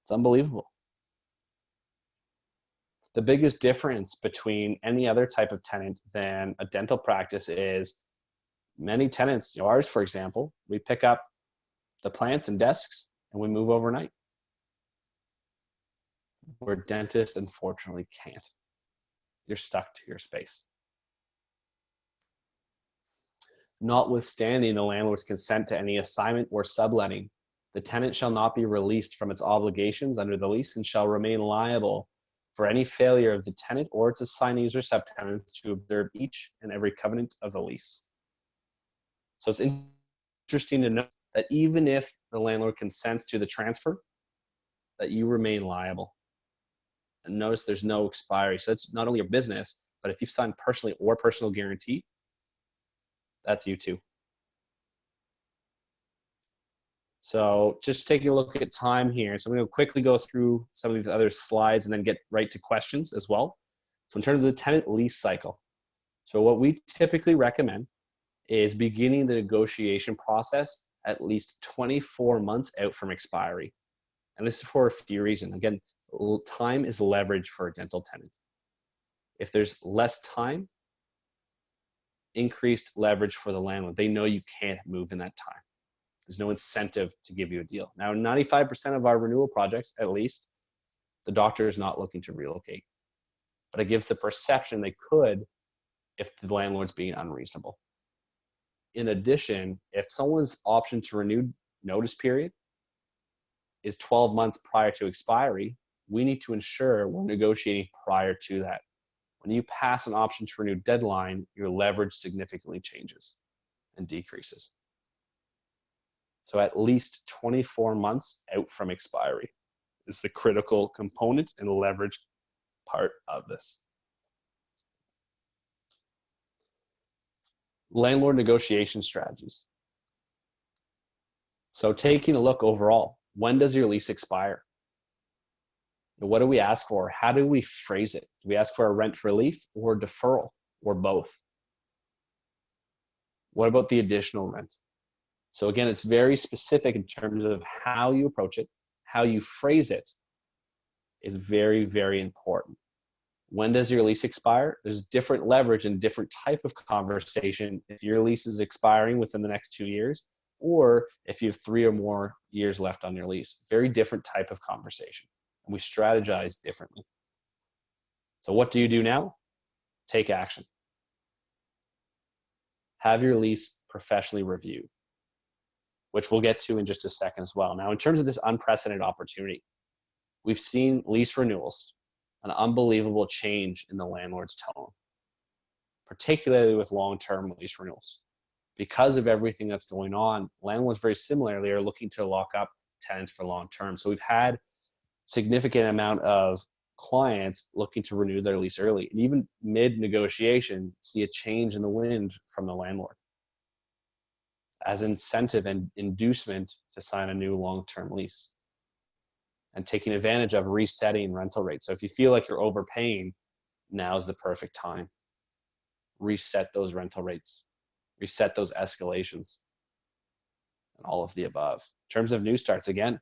It's unbelievable. The biggest difference between any other type of tenant than a dental practice is many tenants, ours for example, we pick up the plants and desks and we move overnight. Where dentists unfortunately can't. You're stuck to your space. Notwithstanding the landlord's consent to any assignment or subletting, the tenant shall not be released from its obligations under the lease and shall remain liable for any failure of the tenant or its assignees or subtenants to observe each and every covenant of the lease. So it's interesting to note that even if the landlord consents to the transfer, that you remain liable. And notice there's no expiry. So that's not only your business, but if you've signed personally or personal guarantee, that's you too. So just taking a look at time here. So I'm going to quickly go through some of these other slides and then get right to questions as well. So in terms of the tenant lease cycle, so what we typically recommend is beginning the negotiation process at least 24 months out from expiry. And this is for a few reasons. Again, time is leverage for a dental tenant. If there's less time, increased leverage for the landlord. They know you can't move in that time. There's no incentive to give you a deal. Now, 95% of our renewal projects, at least, the doctor is not looking to relocate. But it gives the perception they could if the landlord's being unreasonable. In addition, if someone's option to renew notice period is 12 months prior to expiry, we need to ensure we're negotiating prior to that. When you pass an option to renew deadline, your leverage significantly changes and decreases. So at least 24 months out from expiry is the critical component and leverage part of this. Landlord negotiation strategies. So taking a look overall, when does your lease expire? What do we ask for? How do we phrase it? Do we ask for a rent relief or deferral or both? What about the additional rent? So again, it's very specific in terms of how you approach it, how you phrase it is very, very important. When does your lease expire? There's different leverage and different type of conversation if your lease is expiring within the next 2 years, or if you have 3 or more years left on your lease. Very different type of conversation. And we strategize differently. So what do you do now? Take action. Have your lease professionally reviewed, which we'll get to in just a second as well. Now, in terms of this unprecedented opportunity, we've seen lease renewals, an unbelievable change in the landlord's tone, particularly with long-term lease renewals. Because of everything that's going on, landlords very similarly are looking to lock up tenants for long-term. So we've had significant amount of clients looking to renew their lease early, and even mid-negotiation, see a change in the wind from the landlord as incentive and inducement to sign a new long-term lease, and taking advantage of resetting rental rates. So if you feel like you're overpaying, now's the perfect time. Reset those rental rates, reset those escalations, and all of the above. In terms of new starts, again,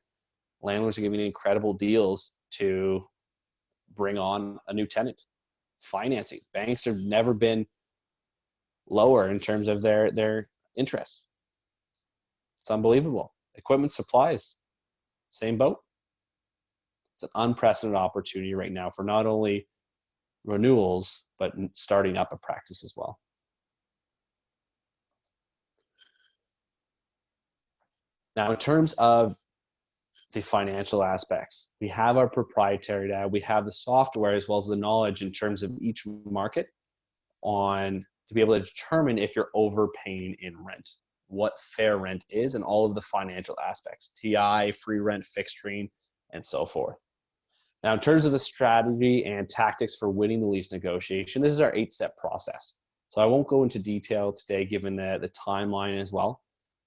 landlords are giving incredible deals to bring on a new tenant. Financing, banks have never been lower in terms of their interest. It's unbelievable. Equipment supplies, same boat. It's an unprecedented opportunity right now for not only renewals, but starting up a practice as well. Now, in terms of the financial aspects, we have our proprietary data, we have the software as well as the knowledge in terms of each market on to be able to determine if you're overpaying in rent, what fair rent is, and all of the financial aspects, TI, free rent, fixturing, and so forth. Now, in terms of the strategy and tactics for winning the lease negotiation, this is our 8-step process. So I won't go into detail today given the timeline as well,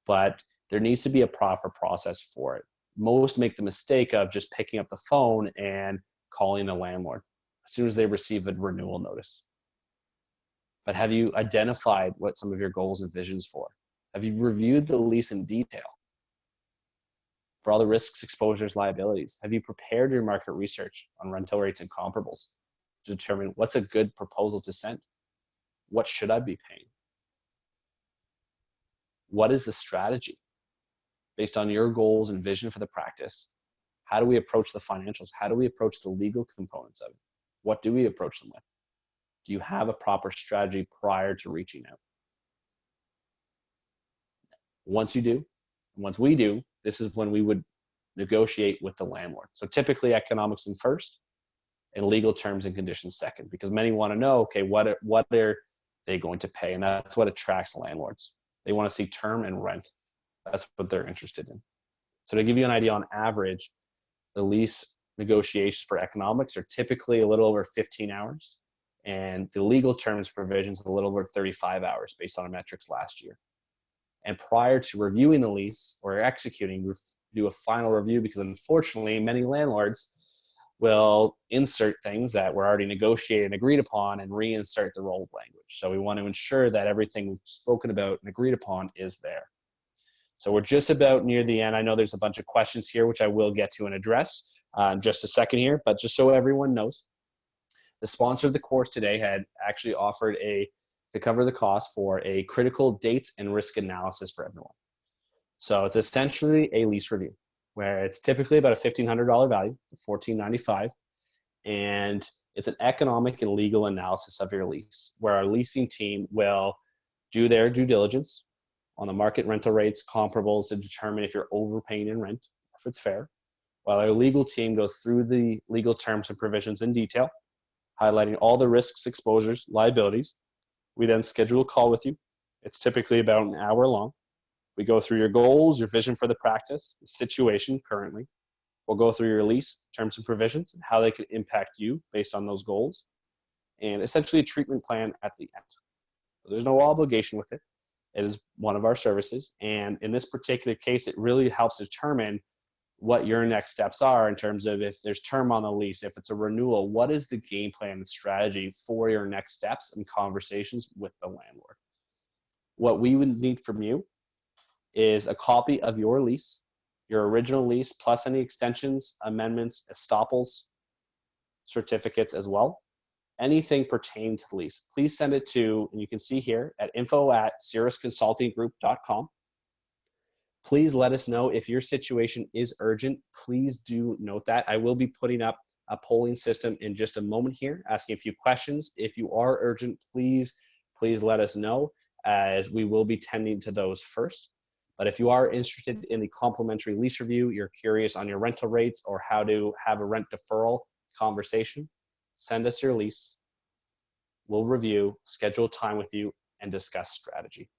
but there needs to be a proper process for it. Most make the mistake of just picking up the phone and calling the landlord as soon as they receive a renewal notice. But have you identified what some of your goals and visions for? Have you reviewed the lease in detail for all the risks, exposures, liabilities? Have you prepared your market research on rental rates and comparables to determine what's a good proposal to send. What should I be paying? What is the strategy based on your goals and vision for the practice? How do we approach the financials? How do we approach the legal components of it? What do we approach them with? Do you have a proper strategy prior to reaching out? Once you do, once we do, this is when we would negotiate with the landlord. So typically economics in first and legal terms and conditions second, because many want to know, okay, what are they going to pay? And that's what attracts landlords. They want to see term and rent. That's what they're interested in. So to give you an idea, on average, the lease negotiations for economics are typically a little over 15 hours, and the legal terms provisions a little over 35 hours based on our metrics last year. And prior to reviewing the lease or executing, we do a final review, because unfortunately many landlords will insert things that were already negotiated and agreed upon and reinsert the old language. So we want to ensure that everything we've spoken about and agreed upon is there. So we're just about near the end. I know there's a bunch of questions here, which I will get to and address in just a second here, but just so everyone knows, the sponsor of the course today had actually offered to cover the cost for a critical dates and risk analysis for everyone. So it's essentially a lease review, where it's typically about a $1,500 value, $1,495, and it's an economic and legal analysis of your lease, where our leasing team will do their due diligence on the market rental rates, comparables, to determine if you're overpaying in rent, if it's fair, while our legal team goes through the legal terms and provisions in detail, highlighting all the risks, exposures, liabilities. We then schedule a call with you. It's typically about an hour long. We go through your goals, your vision for the practice, the situation currently. We'll go through your lease, terms and provisions, and how they could impact you based on those goals, and essentially a treatment plan at the end. So there's no obligation with it. It is one of our services, and in this particular case, it really helps determine what your next steps are in terms of if there's term on the lease, if it's a renewal, what is the game plan and strategy for your next steps and conversations with the landlord. What we would need from you is a copy of your lease, your original lease, plus any extensions, amendments, estoppels, certificates as well. Anything pertaining to the lease. Please send it to, and you can see here, at info@cirrusconsultinggroup.com. Please let us know if your situation is urgent. Please do note that. I will be putting up a polling system in just a moment here, asking a few questions. If you are urgent, please let us know, as we will be tending to those first. But if you are interested in the complimentary lease review, you're curious on your rental rates or how to have a rent deferral conversation, send us your lease. We'll review, schedule time with you, and discuss strategy.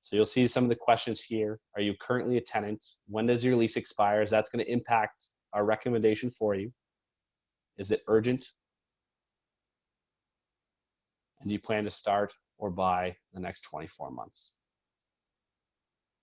So you'll see some of the questions here. Are you currently a tenant? When does your lease expire? That's going to impact our recommendation for you. Is it urgent? And do you plan to start or buy the next 24 months?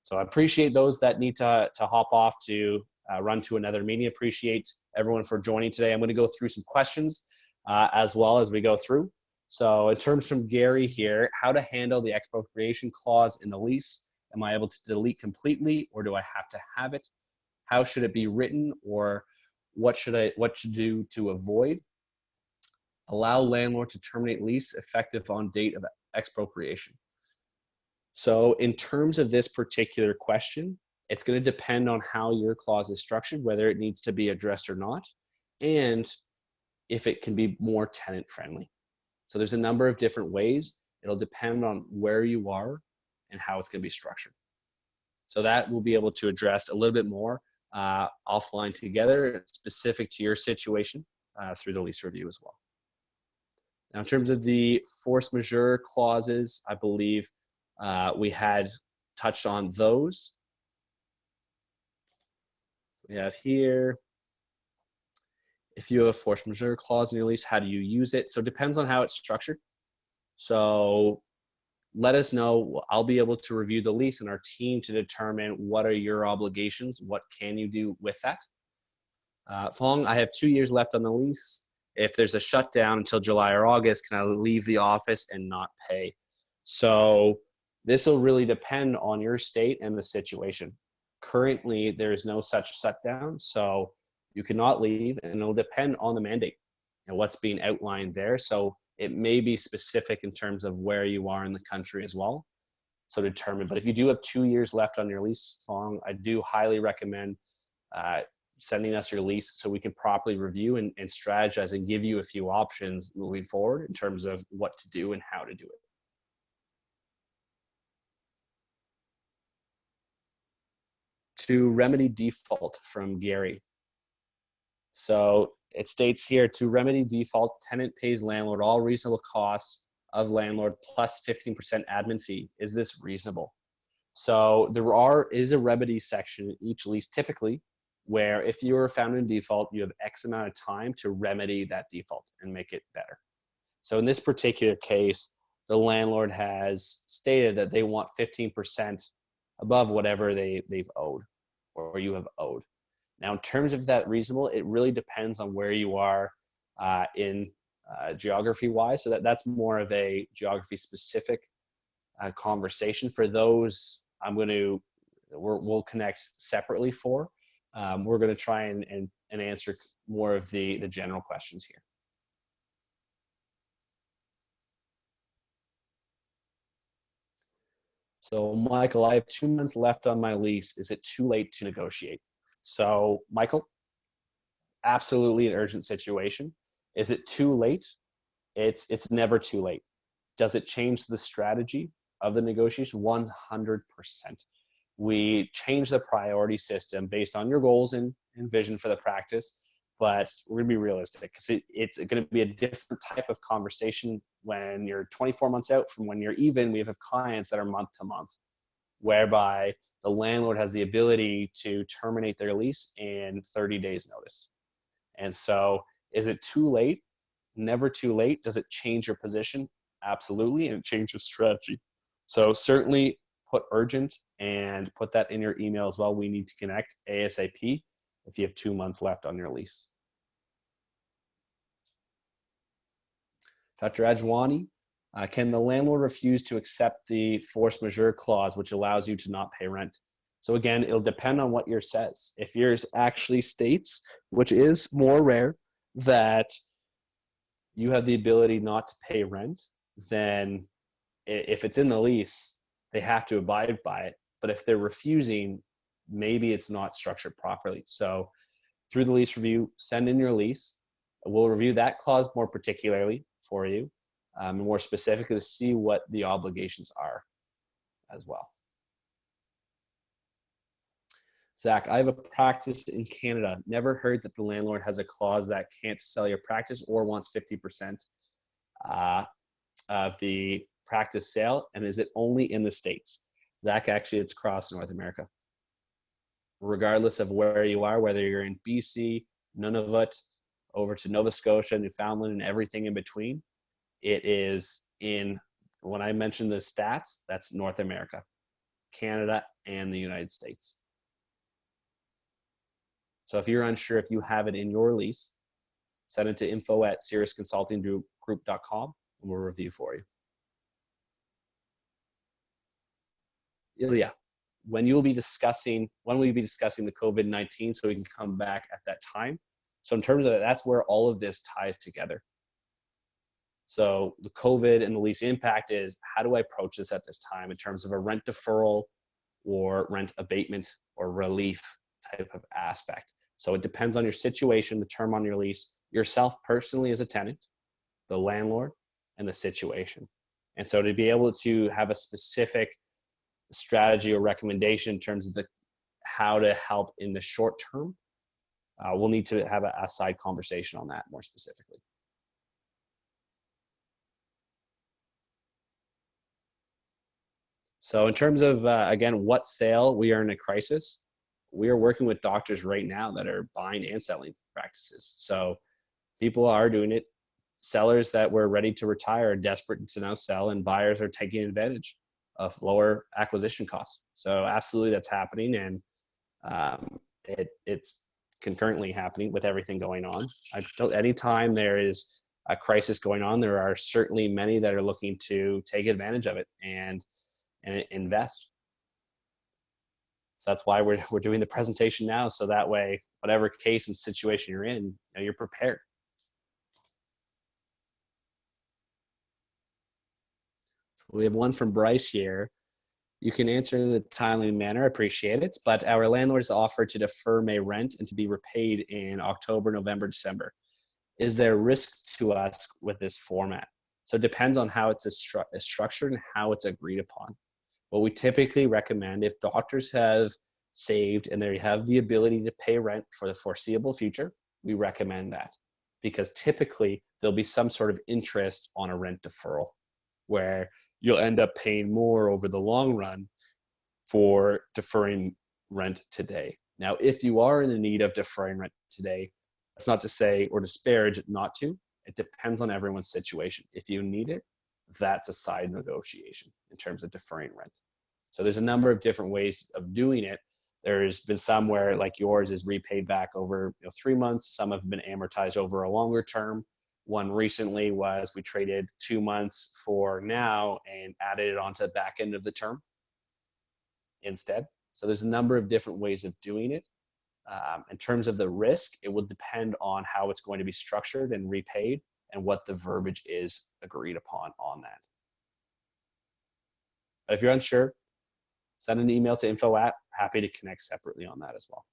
So I appreciate those that need to hop off to run to another meeting. Appreciate everyone for joining today. I'm going to go through some questions as well as we go through. So in terms from Gary here, how to handle the expropriation clause in the lease. Am I able to delete completely, or do I have to have it? How should it be written, or what should do to avoid? Allow landlord to terminate lease effective on date of expropriation. So in terms of this particular question, it's going to depend on how your clause is structured, whether it needs to be addressed or not, and if it can be more tenant friendly. So there's a number of different ways. It'll depend on where you are and how it's going to be structured. So that we'll be able to address a little bit more offline together, specific to your situation through the lease review as well. Now, in terms of the force majeure clauses, I believe we had touched on those. We have here, if you have a force majeure clause in your lease, how do you use it? So it depends on how it's structured. So let us know. I'll be able to review the lease and our team to determine what are your obligations, what can you do with that. Fong, I have 2 years left on the lease. If there's a shutdown until July or August, can I leave the office and not pay? So this will really depend on your state and the situation. Currently, there is no such shutdown, so you cannot leave, and it'll depend on the mandate. and what's being outlined there. So it may be specific in terms of where you are in the country as well. So determine, but if you do have 2 years left on your lease long, I do highly recommend sending us your lease so we can properly review and strategize and give you a few options moving forward in terms of what to do and how to do it. To remedy default from Gary. So it states here, to remedy default, tenant pays landlord all reasonable costs of landlord plus 15% admin fee. Is this reasonable? So there is a remedy section in each lease typically, where if you are found in default, you have X amount of time to remedy that default and make it better. So in this particular case, the landlord has stated that they want 15% above whatever they've owed or you have owed. Now, in terms of that reasonable, it really depends on where you are in geography-wise. So that's more of a geography-specific conversation. For those, we'll connect separately for. We're going to try and answer more of the general questions here. So Michael, I have 2 months left on my lease. Is it too late to negotiate? So Michael, absolutely an urgent situation. Is it too late? It's never too late. Does it change the strategy of the negotiation? 100%. We change the priority system based on your goals and vision for the practice, but we're gonna be realistic because it's gonna be a different type of conversation when you're 24 months out from when you're even. We have clients that are month to month, whereby the landlord has the ability to terminate their lease in 30 days notice. And so is it too late? Never too late. Does it change your position? Absolutely, and it changes strategy. So certainly put urgent and put that in your email as well. We need to connect ASAP if you have 2 months left on your lease. Dr. Ajwani, can the landlord refuse to accept the force majeure clause, which allows you to not pay rent? So again, it'll depend on what yours says. If yours actually states, which is more rare, that you have the ability not to pay rent, then if it's in the lease, they have to abide by it. But if they're refusing, maybe it's not structured properly. So through the lease review, send in your lease. We'll review that clause more particularly for you, more specifically to see what the obligations are as well. Zach, I have a practice in Canada. Never heard that the landlord has a clause that can't sell your practice or wants 50% of the practice sale. And is it only in the States? Zach, actually, it's across North America. Regardless of where you are, whether you're in BC, Nunavut, over to Nova Scotia, Newfoundland, and everything in between, it is in, when I mentioned the stats, that's North America, Canada, and the United States. So if you're unsure if you have it in your lease, send it to info@cirrusconsultinggroup.com and we'll review for you. Ilya, when will we be discussing the COVID-19 so we can come back at that time? So in terms of that, that's where all of this ties together. So the COVID and the lease impact is, how do I approach this at this time in terms of a rent deferral or rent abatement or relief type of aspect? So it depends on your situation, the term on your lease, yourself personally as a tenant, the landlord, and the situation. And so to be able to have a specific strategy or recommendation in terms of how to help in the short term, we'll need to have a side conversation on that more specifically. So in terms of, again, what sale, we are in a crisis. We are working with doctors right now that are buying and selling practices. So people are doing it. Sellers that were ready to retire are desperate to now sell, and buyers are taking advantage of lower acquisition costs. So absolutely that's happening, and it's concurrently happening with everything going on. Anytime there is a crisis going on, there are certainly many that are looking to take advantage of it and invest. So that's why we're doing the presentation now, so that way, whatever case and situation you're in, you're prepared. We have one from Bryce here. You can answer in a timely manner, appreciate it, but our landlords offer to defer May rent and to be repaid in October, November, December. Is there risk to us with this format? So it depends on how it's structured and how it's agreed upon. What we typically recommend, if doctors have saved and they have the ability to pay rent for the foreseeable future, we recommend that, because typically there'll be some sort of interest on a rent deferral where you'll end up paying more over the long run for deferring rent today. Now, if you are in the need of deferring rent today, that's not to say or disparage not to. It depends on everyone's situation. If you need it, that's a side negotiation in terms of deferring rent. So there's a number of different ways of doing it. There's been some where, like yours, is repaid back over 3 months. Some have been amortized over a longer term. One recently was we traded 2 months for now and added it onto the back end of the term instead. So there's a number of different ways of doing it. In terms of the risk, it will depend on how it's going to be structured and repaid and what the verbiage is agreed upon on that. But if you're unsure, send an email to info@. Happy to connect separately on that as well.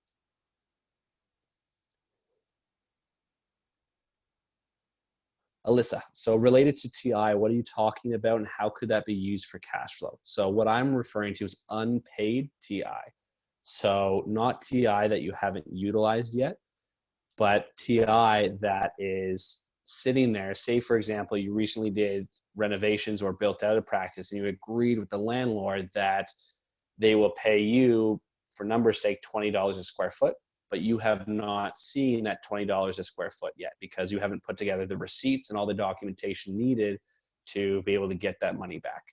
Alyssa, so related to TI, what are you talking about and how could that be used for cash flow? So what I'm referring to is unpaid TI. So not TI that you haven't utilized yet, but TI that is sitting there. Say, for example, you recently did renovations or built out a practice and you agreed with the landlord that they will pay you, for numbers' sake, $20 a square foot, but you have not seen that $20 a square foot yet because you haven't put together the receipts and all the documentation needed to be able to get that money back.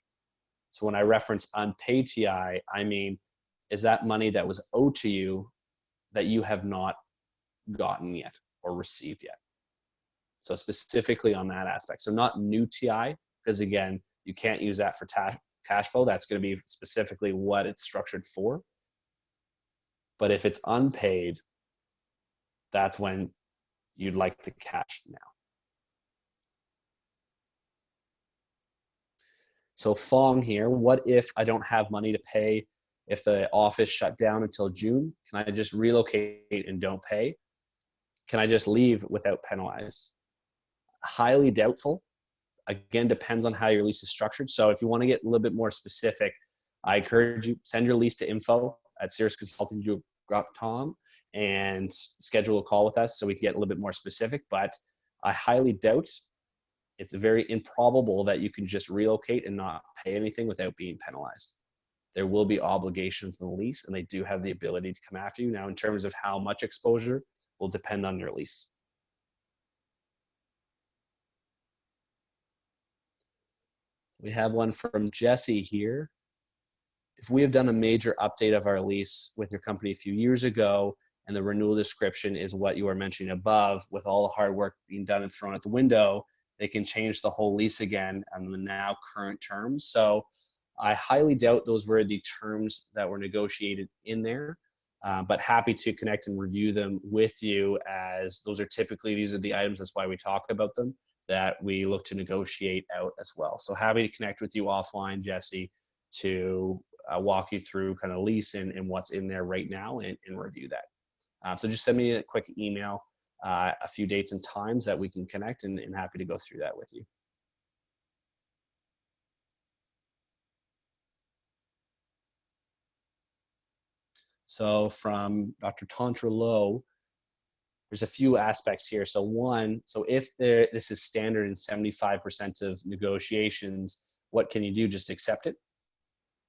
So when I reference unpaid TI, I mean, is that money that was owed to you that you have not gotten yet or received yet? So specifically on that aspect. So not new TI, because again, you can't use that for cash flow. That's going to be specifically what it's structured for. But if it's unpaid, that's when you'd like the cash now. So Fong here, what if I don't have money to pay? If the office shut down until June, can I just relocate and don't pay? Can I just leave without penalized? Highly doubtful. Again, depends on how your lease is structured. So if you want to get a little bit more specific, I encourage you, send your lease to info@cirrusconsultinggroup.com and schedule a call with us so we can get a little bit more specific. But I highly doubt, it's very improbable that you can just relocate and not pay anything without being penalized. There will be obligations in the lease and they do have the ability to come after you. Now, in terms of how much exposure will depend on your lease. We have one from Jesse here. If we have done a major update of our lease with your company a few years ago and the renewal description is what you are mentioning above, with all the hard work being done and thrown out the window, they can change the whole lease again on the now current terms. So I highly doubt those were the terms that were negotiated in there, but happy to connect and review them with you, as those are typically, these are the items, that's why we talk about them, that we look to negotiate out as well. So happy to connect with you offline, Jesse, to walk you through kind of lease and what's in there right now and review that. So just send me a quick email, a few dates and times that we can connect, and happy to go through that with you. So from Dr. Tantra Lowe, there's a few aspects here. So one, so if this is standard in 75% of negotiations, what can you do? Just accept it.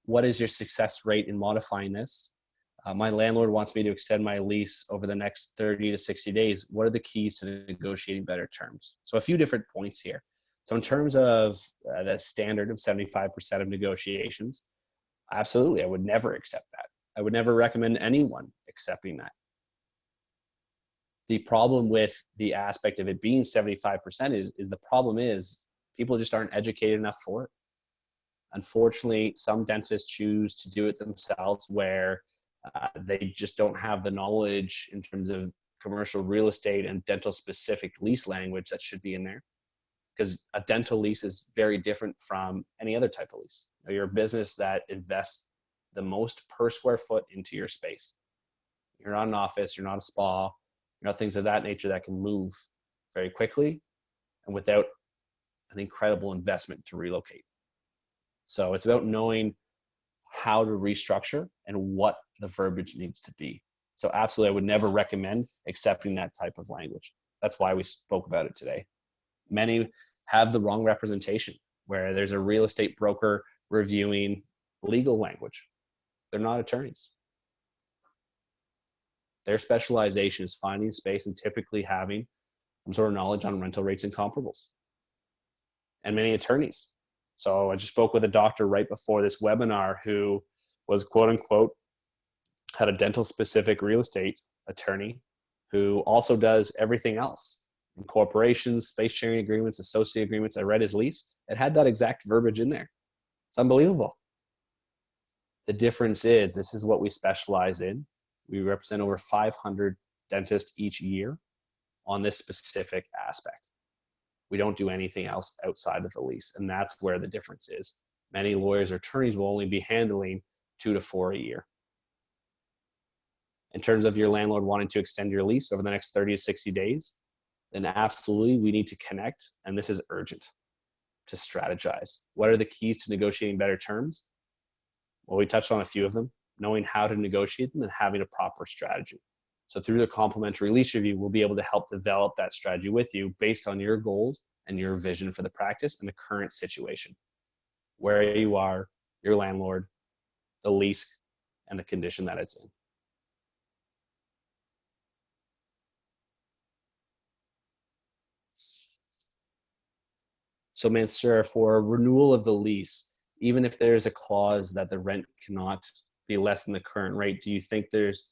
What is your success rate in modifying this? My landlord wants me to extend my lease over the next 30 to 60 days. What are the keys to negotiating better terms? So a few different points here. So in terms of the standard of 75% of negotiations, absolutely, I would never accept that. I would never recommend anyone accepting that. The problem with the aspect of it being 75% is the problem is people just aren't educated enough for it. Unfortunately, some dentists choose to do it themselves, where they just don't have the knowledge in terms of commercial real estate and dental specific lease language that should be in there. because a dental lease is very different from any other type of lease. You're a business that invests the most per square foot into your space. You're not an office, you're not a spa, you're not things of that nature that can move very quickly and without an incredible investment to relocate. So it's about knowing how to restructure and what the verbiage needs to be. So absolutely, I would never recommend accepting that type of language. That's why we spoke about it today. Many have the wrong representation, where there's a real estate broker reviewing legal language. They're not attorneys. Their specialization is finding space and typically having some sort of knowledge on rental rates and comparables. And many attorneys. So I just spoke with a doctor right before this webinar who was quote unquote had a dental specific real estate attorney who also does everything else. Incorporations, space sharing agreements, associate agreements. I read his lease. It had that exact verbiage in there. It's unbelievable. The difference is this is what we specialize in. We represent over 500 dentists each year on this specific aspect. We don't do anything else outside of the lease, and that's where the difference is. Many lawyers or attorneys will only be handling 2 to 4 a year. In terms of your landlord wanting to extend your lease over the next 30 to 60 days, then absolutely we need to connect, and this is urgent, to strategize. What are the keys to negotiating better terms? Well, we touched on a few of them, knowing how to negotiate them and having a proper strategy. So through the complimentary lease review, we'll be able to help develop that strategy with you based on your goals and your vision for the practice and the current situation, where you are, your landlord, the lease, and the condition that it's in. So Mansur, for renewal of the lease, even if there's a clause that the rent cannot be less than the current rate, do you think there's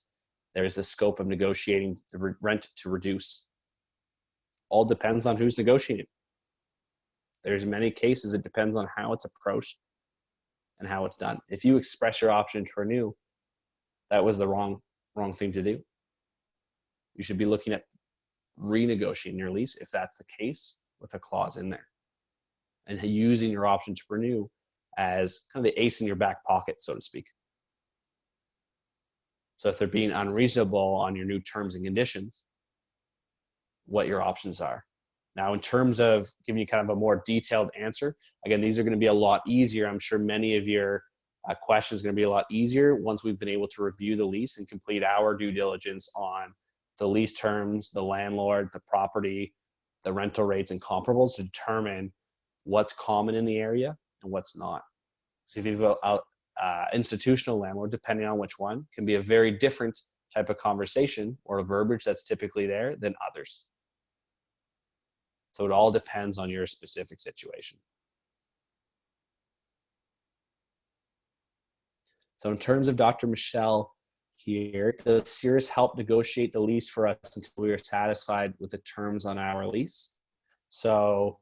a scope of negotiating the rent to reduce? All depends on who's negotiating. There's many cases, it depends on how it's approached and how it's done. If you express your option to renew, that was the wrong thing to do. You should be looking at renegotiating your lease if that's the case with a clause in there, and using your option to renew as kind of the ace in your back pocket, so to speak. So if they're being unreasonable on your new terms and conditions, what your options are. Now, in terms of giving you kind of a more detailed answer, again, these are going to be a lot easier. I'm sure many of your questions are going to be a lot easier once we've been able to review the lease and complete our due diligence on the lease terms, the landlord, the property, the rental rates and comparables to determine what's common in the area and what's not. So if you've got institutional landlord, depending on which one, can be a very different type of conversation or a verbiage that's typically there than others. So it all depends on your specific situation. So in terms of Dr. Michelle here, does Cirrus help negotiate the lease for us until we are satisfied with the terms on our lease? So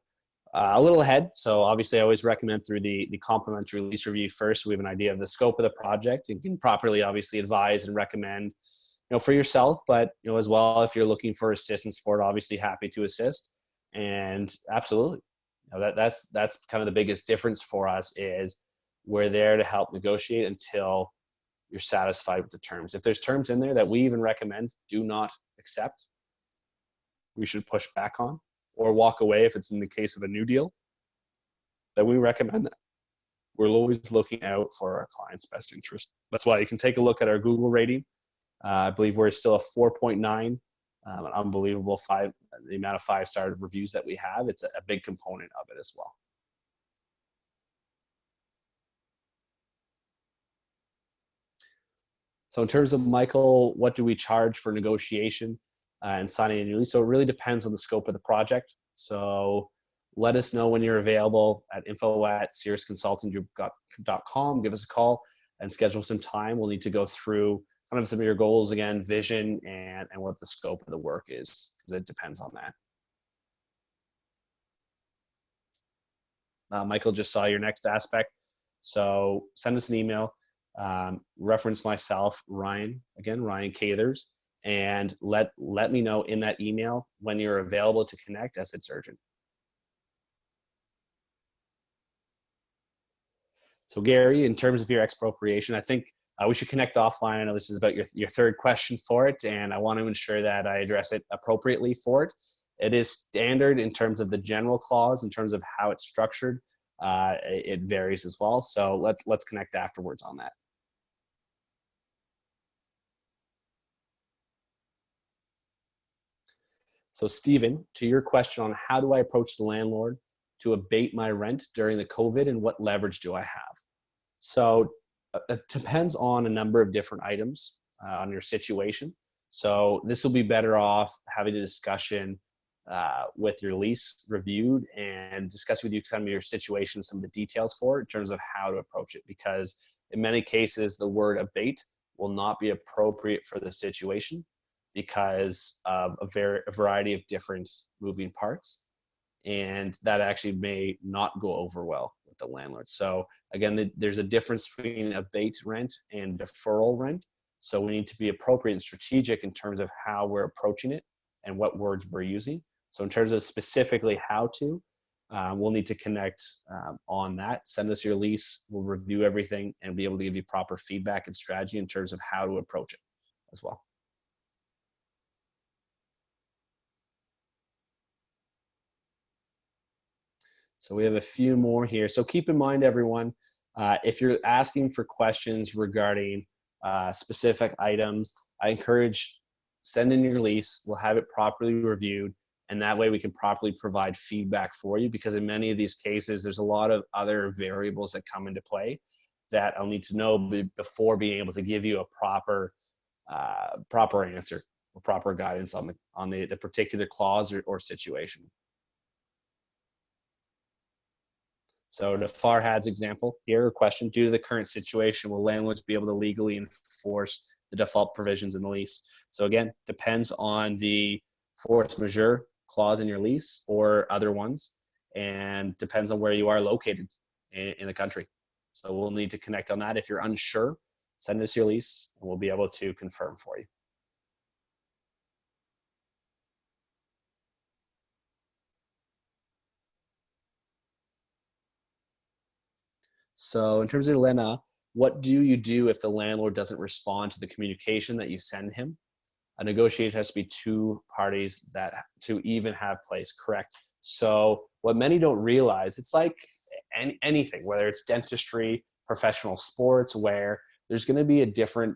a little ahead. So obviously I always recommend through the complimentary lease review first, so we have an idea of the scope of the project and can properly obviously advise and recommend, for yourself, but as well, if you're looking for assistance for it, obviously happy to assist. And absolutely, that's kind of the biggest difference for us is we're there to help negotiate until you're satisfied with the terms. If there's terms in there that we even recommend do not accept, we should push back on or walk away if it's in the case of a new deal, then we recommend that. We're always looking out for our client's best interest. That's why you can take a look at our Google rating. I believe we're still a 4.9. An unbelievable the amount of 5-star reviews that we have. It's a big component of it as well. So in terms of Michael, what do we charge for negotiation and signing a new lease? So it really depends on the scope of the project. So let us know when you're available at info@cirrusconsultinggroup.com. Give us a call and schedule some time. We'll need to go through kind of some of your goals again, vision, and what the scope of the work is, because it depends on that. Michael just saw your next aspect. So send us an email, reference myself, Ryan Cathers, and let me know in that email when you're available to connect, as it's urgent. So Gary, in terms of your expropriation, I think we should connect offline. I know this is about your third question for it, and I want to ensure that I address it appropriately for it. It is standard in terms of the general clause, in terms of how it's structured. It varies as well. So let's connect afterwards on that. So Stephen, to your question on how do I approach the landlord to abate my rent during the COVID and what leverage do I have? So it depends on a number of different items on your situation. So this will be better off having a discussion with your lease reviewed and discuss with you some of your situation, some of the details for it in terms of how to approach it. Because in many cases, the word abate will not be appropriate for the situation because of a variety of different moving parts. And that actually may not go over well with the landlord. So again, there's a difference between abate rent and deferral rent. So we need to be appropriate and strategic in terms of how we're approaching it and what words we're using. So in terms of specifically how to, we'll need to connect on that. Send us your lease, we'll review everything and be able to give you proper feedback and strategy in terms of how to approach it as well. So we have a few more here. So keep in mind, everyone, if you're asking for questions regarding specific items, I encourage send in your lease. We'll have it properly reviewed, and that way we can properly provide feedback for you, because in many of these cases, there's a lot of other variables that come into play that I'll need to know before being able to give you a proper answer or proper guidance on the particular clause or situation. So to Farhad's example here, question, due to the current situation, will landlords be able to legally enforce the default provisions in the lease? So again, depends on the force majeure clause in your lease or other ones, and depends on where you are located in the country. So we'll need to connect on that. If you're unsure, send us your lease and we'll be able to confirm for you. So in terms of Lena, what do you do if the landlord doesn't respond to the communication that you send him? A negotiation has to be two parties that to even have place, correct? So what many don't realize, it's like anything, whether it's dentistry, professional sports, where there's going to be a different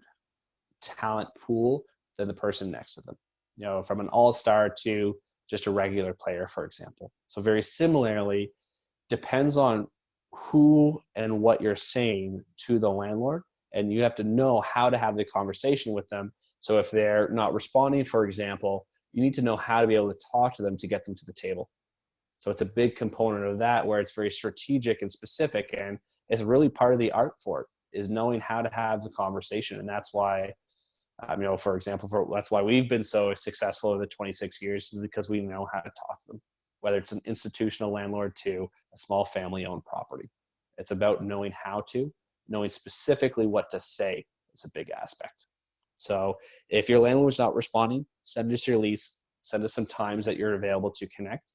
talent pool than the person next to them. You know, from an all-star to just a regular player, for example. So very similarly, depends on who and what you're saying to the landlord, and you have to know how to have the conversation with them. So if they're not responding, for example, you need to know how to be able to talk to them to get them to the table. So it's a big component of that, where it's very strategic and specific, and it's really part of the art for it, is knowing how to have the conversation. And that's why, you know, for example, that's why we've been so successful over the 26 years, because we know how to talk to them, whether it's an institutional landlord to a small family-owned property. It's about knowing how to, knowing specifically what to say is a big aspect. So if your landlord's not responding, send us your lease, send us some times that you're available to connect,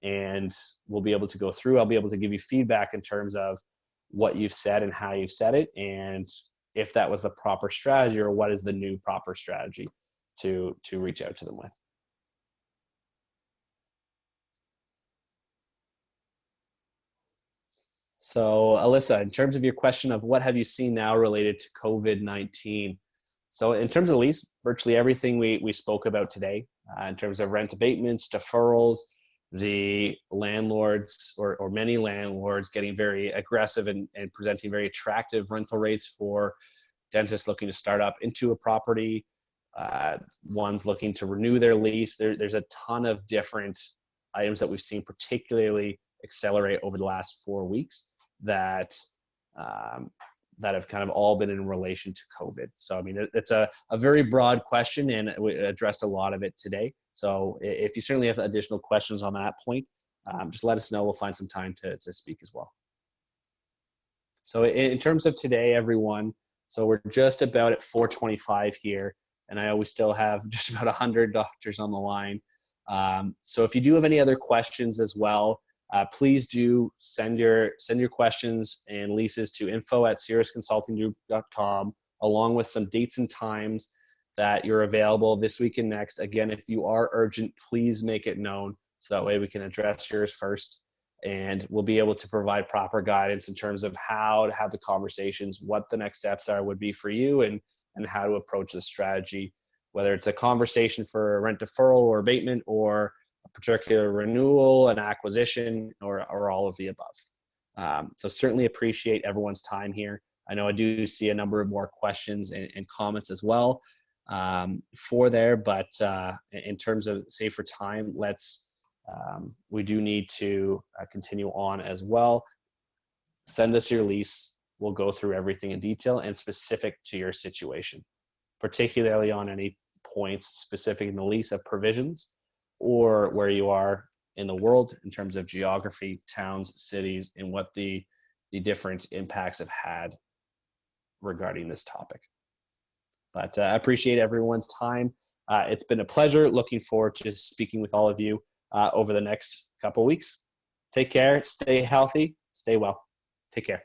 and we'll be able to go through. I'll be able to give you feedback in terms of what you've said and how you've said it, and if that was the proper strategy or what is the new proper strategy to reach out to them with. So Alyssa, in terms of your question of what have you seen now related to COVID-19? So in terms of lease, virtually everything we spoke about today, in terms of rent abatements, deferrals, the landlords or many landlords getting very aggressive and presenting very attractive rental rates for dentists looking to start up into a property, ones looking to renew their lease. There's a ton of different items that we've seen particularly accelerate over the last 4 weeks that have kind of all been in relation to COVID. So, I mean, it's a very broad question, and we addressed a lot of it today. So if you certainly have additional questions on that point, just let us know. We'll find some time to speak as well. So in terms of today, everyone, so we're just about at 4:25 here, and I know we still have just about 100 doctors on the line. So if you do have any other questions as well, Please do send your questions and leases to info@cirrusconsultinggroup.com, along with some dates and times that you're available this week and next. Again, if you are urgent, please make it known so that way we can address yours first, and we'll be able to provide proper guidance in terms of how to have the conversations, what the next steps would be for you, and how to approach the strategy, whether it's a conversation for a rent deferral or abatement, or a particular renewal, an acquisition, or all of the above. So certainly appreciate everyone's time here. I know I do see a number of more questions and comments as well for there, but in terms of save for time, we do need to continue on as well. Send us your lease. We'll go through everything in detail and specific to your situation, particularly on any points specific in the lease of provisions or where you are in the world in terms of geography, towns, cities, and what the different impacts have had regarding this topic. But I appreciate everyone's time. It's been a pleasure. Looking forward to speaking with all of you over the next couple of weeks. Take care, stay healthy, stay well. Take care.